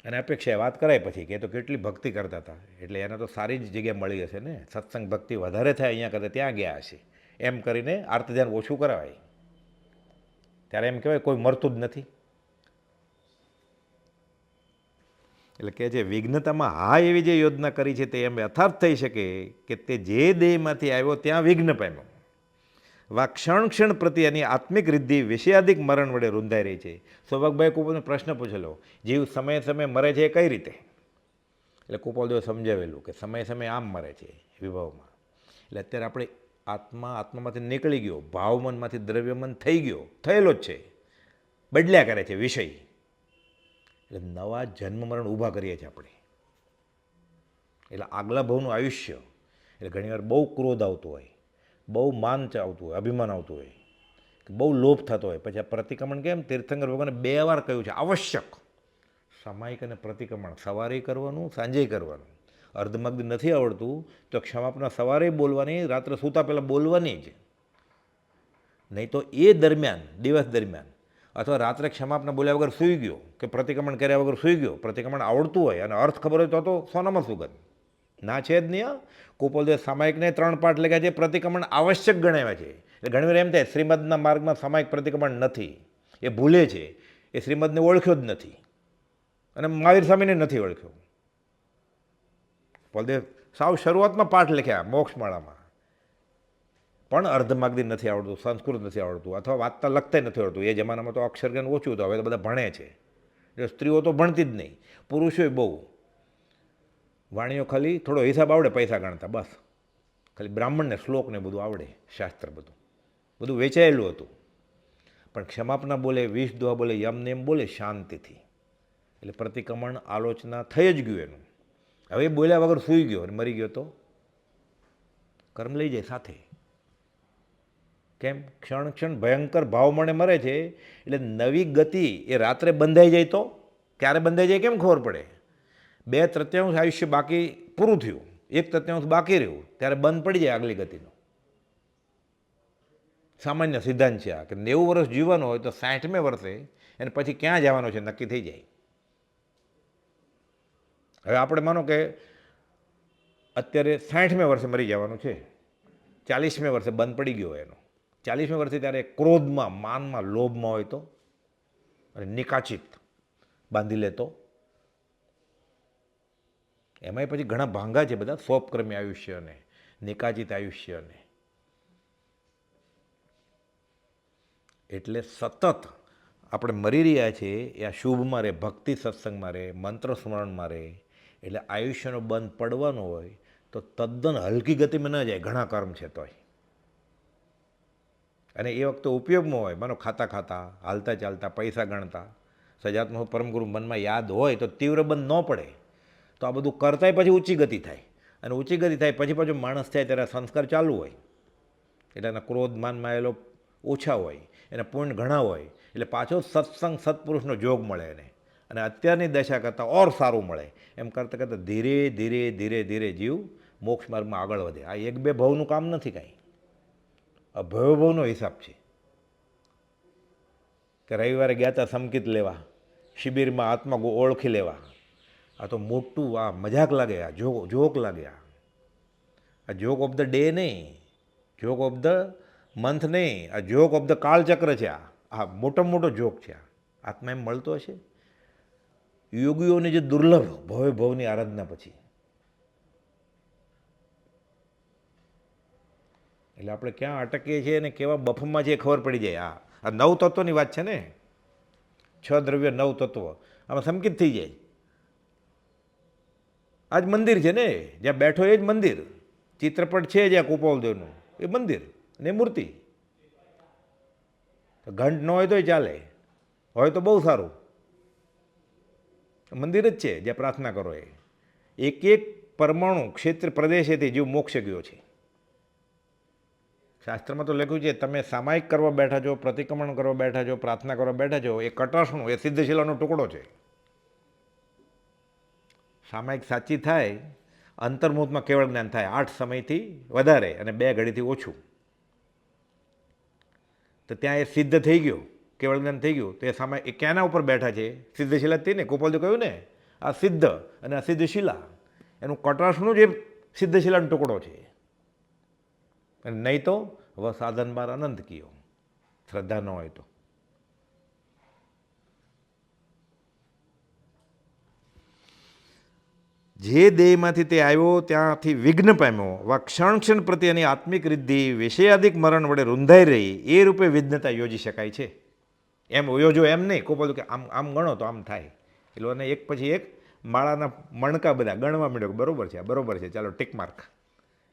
અને અપેક્ષાએ વાત કરાય પછી કે તો કેટલી ભક્તિ કરતા હતા, એટલે એને તો સારી જ જગ્યા મળી હશે ને, સત્સંગ ભક્તિ વધારે થાય અહીંયા કરતાં ત્યાં ગયા હશે, એમ કરીને આર્ત ધ્યાન ઓછું કરાવાય. ત્યારે એમ કહેવાય કોઈ મરતું જ નથી. એટલે કે છે વિઘ્નતામાં હા એવી જે યોજના કરી છે તે એમ યથાર્થ થઈ શકે કે તે જે દેહમાંથી આવ્યો ત્યાં વિઘ્ન પામ્યો. વા ક્ષણ ક્ષણ પ્રતિ એની આત્મિક રિદ્ધિ વિષયાધિક મરણ વડે રૂંધાઈ રહી છે. સૌભાગભાઈ કુપોલને પ્રશ્ન પૂછેલો, જીવ સમયે સમયે મરે છે એ કઈ રીતે? એટલે કુપોલદેવે સમજાવેલું કે સમયે સમયે આમ મરે છે વિભાવમાં. એટલે અત્યારે આપણે આત્મામાંથી નીકળી ગયો, ભાવમનમાંથી દ્રવ્યમન થઈ ગયો, થયેલો જ છે, બદલ્યા કરે છે વિષય. એટલે નવા જન્મ મરણ ઊભા કરીએ છીએ આપણે. એટલે આગલા ભાવનું આયુષ્ય, એટલે ઘણીવાર બહુ ક્રોધ આવતો હોય, બહુ માન આવતું હોય, અભિમાન આવતું હોય, બહુ લોભ થતો હોય, પછી આ પ્રતિક્રમણ કેમ તીર્થંકર ભગવાને 2 વાર કહ્યું છે આવશ્યક. સામાયિક અને પ્રતિક્રમણ સવારે કરવાનું, સાંજે કરવાનું. અર્ધમગ્ન નથી આવડતું તો ક્ષમાપના સવારે બોલવાની, રાત્રે સૂતા પહેલાં બોલવાની જ. નહીં તો એ દરમિયાન, દિવસ દરમિયાન અથવા રાત્રે ક્ષમાપના બોલ્યા વગર સૂઈ ગયો કે પ્રતિક્રમણ કર્યા વગર સૂઈ ગયો, પ્રતિક્રમણ આવડતું હોય અને અર્થ ખબર હોય તો સોનામાં સુગંધ ના છે જ નહીં. કુપોલદેવ સામાયિકને 3 પાઠ લખ્યા છે, પ્રતિક્રમણ આવશ્યક ગણાવ્યા છે. એટલે ઘણીવાર એમ થાય શ્રીમદના માર્ગમાં સામાયિક પ્રતિક્રમણ નથી, એ ભૂલે છે, એ શ્રીમદને ઓળખ્યો જ નથી અને મહાવીર સ્વામીને નથી ઓળખ્યો. કુપોલદેવ સાવ શરૂઆતમાં પાઠ લખ્યા મોક્ષમાળામાં, પણ અર્ધમાગદી નથી આવડતું, સંસ્કૃત નથી આવડતું, અથવા વાંચતા લખતા નથી આવડતું. એ જમાનામાં તો અક્ષરજ્ઞાન ઓછું હતું, હવે તો બધા ભણે છે. એટલે સ્ત્રીઓ તો ભણતી જ નહીં, પુરુષોય બહુ. વાણીઓ ખાલી થોડો હિસાબ આવડે પૈસા ગણતા, બસ. ખાલી બ્રાહ્મણને શ્લોકને બધું આવડે, શાસ્ત્ર બધું વેચાયેલું હતું. પણ ક્ષમાપના બોલે, વિષ દુહા બોલે, યમને એમ બોલે શાંતિથી. એટલે પ્રતિક્રમણ આલોચના થઈ જ ગયું એનું. હવે બોલ્યા વગર સૂઈ ગયો અને મરી ગયો તો કર્મ લઈ જાય સાથે. કેમ? ક્ષણ ક્ષણ ભયંકર ભાવ મળે મરે છે. એટલે નવી ગતિ એ રાત્રે બંધાઈ જાય તો ક્યારે બંધાઈ જાય કેમ ખબર પડે? 2/3 આયુષ્ય બાકી પૂરું થયું, 1/3 બાકી રહ્યું, ત્યારે બંધ પડી જાય આગલી ગતિનો. સામાન્ય સિદ્ધાંત છે આ કે 90 વર્ષ જીવવાનું હોય તો 60મે વર્ષે અને પછી ક્યાં જવાનો છે નક્કી થઈ જાય. હવે આપણે માનો કે અત્યારે 60મે વર્ષે મરી જવાનું છે, 40મે વર્ષે બંધ પડી ગયો એનો, 40મે વર્ષે ત્યારે ક્રોધમાં, માનમાં, લોભમાં હોય તો, અને નિકાચિત બાંધી લેતો. એમાંય પછી ઘણા ભાંગા છે બધા, સ્વપક્રમી આયુષ્ય અને નિકાચિત આયુષ્ય. અને એટલે સતત આપણે મરી રહ્યા છીએ એ આ શુભમાં રહે, ભક્તિ સત્સંગમાં રહે, મંત્ર સ્મરણમાં રહે. એટલે આયુષ્યનો બંધ પડવાનો હોય તો તદ્દન હલકી ગતિમાં ન જાય, ઘણા કર્મ છે તોય. અને એ વખતે ઉપયોગમાં હોય, માનો ખાતા ખાતા, હાલતા ચાલતા, પૈસા ગણતા, સજાત્મક પરમગુરુ મનમાં યાદ હોય તો તીવ્ર બંધ ન પડે તો આ બધું કરતાંય પછી ઊંચી ગતિ થાય. અને ઊંચી ગતિ થાય પછી પાછું માણસ થાય ત્યારે સંસ્કાર ચાલુ હોય, એટલે એના ક્રોધ માનમાં આવેલો ઓછા હોય, એના પુણ્ય ઘણા હોય, એટલે પાછો સત્સંગ સત્પુરુષનો જોગ મળે એને. અને અત્યારની દશા કરતાં ઓર સારું મળે. એમ કરતાં કરતાં ધીરે ધીરે ધીરે ધીરે જીવ મોક્ષ માર્ગમાં આગળ વધે. આ 1-2 ભાવનું કામ નથી કાંઈ, આ ભવભવનો હિસાબ છે. કે રવિવારે ગયા હતા સંકિત લેવા, શિબિરમાં આત્મા ઓળખી લેવા. આ તો મોટું, આ મજાક લાગે, આ જોક લાગે. આ જોક ઓફ ધ ડે નહીં, જોક ઓફ ધ મંથ નહીં, આ જોક ઓફ ધ કાળચક્ર છે. આ મોટામાં મોટો જોક છે. આત્મા એમ મળતો હશે યોગીઓને જે દુર્લભ ભવે ભવની આરાધના પછી. એટલે આપણે ક્યાં અટકીએ છીએ અને કેવા બફમાં છે ખબર પડી જાય. આ 9 તત્વની વાત છે ને, 6 દ્રવ્ય 9 તત્વ, આમાં સંકિત થઈ જાય. આ જ મંદિર છે ને, જ્યાં બેઠો એ જ મંદિર. ચિત્રપટ છે જ્યાં ગોપાલદેવનું, એ મંદિર અને મૂર્તિ. ઘંટ ન હોય તોય ચાલે, હોય તો બહુ સારું. મંદિર જ છે જ્યાં પ્રાર્થના કરો. એ એક એક પરમાણુ ક્ષેત્ર પ્રદેશેથી જીવ મોક્ષ ગયો છે. શાસ્ત્રમાં તો લખ્યું છે, તમે સામાયિક કરવા બેઠા છો, પ્રતિક્રમણ કરવા બેઠા છો, પ્રાર્થના કરવા બેઠા છો, એ કટાશણું, એ સિદ્ધશિલાનો ટુકડો છે. સામાયિક સાચી થાય, અંતર્મુહૂર્તમાં કેવળ જ્ઞાન થાય 8 સમયથી વધારે અને 2 ઘડીથી ઓછું. તો ત્યાં એ સિદ્ધ થઈ ગયો, કેવળ જ્ઞાન થઈ ગયું. તો એ સામે એ ક્યાંના ઉપર બેઠા છે? સિદ્ધશિલા જ થઈ ને. ગોપાલજી કહ્યું ને, આ સિદ્ધ અને આ સિદ્ધશિલા, એનું કટાશનું જ એ સિદ્ધશિલાનો ટુકડો છે. અને નહીં તો વહ સાધન બાર અનંત કયો, શ્રદ્ધા ન હોય તો. જે દેહમાંથી તે આવ્યો ત્યાંથી વિઘ્ન પામ્યો, વા ક્ષણ ક્ષણ પ્રત્યેની આત્મિક રિદ્ધિ વિષયાદિક મરણ વડે રૂંધાઈ રહી, એ રૂપે વિઘ્નતા યોજી શકાય છે. એમ યોજો એમ નહીં. કોઈ કે આમ આમ ગણો તો આમ થાય. એટલે એક પછી એક માળાના મણકા બધા ગણવા માંડ્યો કે બરોબર છે, બરોબર છે, ચાલો ટીક માર્ક.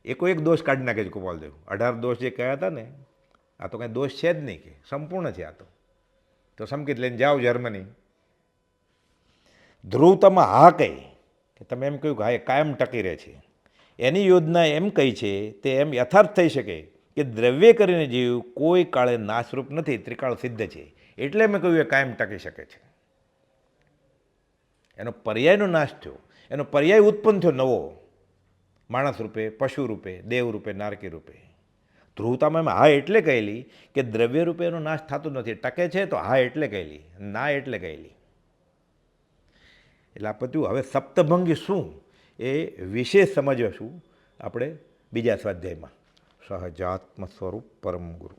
એકો એક દોષ કાઢી નાખે છે ગોપાલદેવ. 18 દોષ જે કહ્યા હતા ને, આ તો કંઈ દોષ છે જ નહીં, કે સંપૂર્ણ છે આ તો સંકેત લઈને જાઓ જર્મની. ધ્રુવતામાં હા કહી કે તમે એમ કહ્યું કે હા એ કાયમ ટકી રહે છે. એની યોજના એમ કહી છે તે એમ યથાર્થ થઈ શકે કે દ્રવ્ય કરીને જીવ કોઈ કાળે નાશરૂપ નથી, ત્રિકાળ સિદ્ધ છે. એટલે મેં કહ્યું એ કાયમ ટકી શકે છે. એનો પર્યાયનો નાશ થયો, એનો પર્યાય ઉત્પન્ન થયો નવો, માણસ રૂપે, પશુ રૂપે, દેવ રૂપે, નારકી રૂપે. ધ્રુવતામાં હા એટલે કહેલી કે દ્રવ્ય રૂપે એનો નાશ થતો નથી, ટકે છે. તો હા એટલે કહેલી, ના એટલે કહેલી. એટલે આ બધું હવે સપ્તભંગી શું એ વિશેષ સમજશું આપણે બીજા સ્વાધ્યાયમાં. સહજાત્મ સ્વરૂપ પરમ ગુરુ.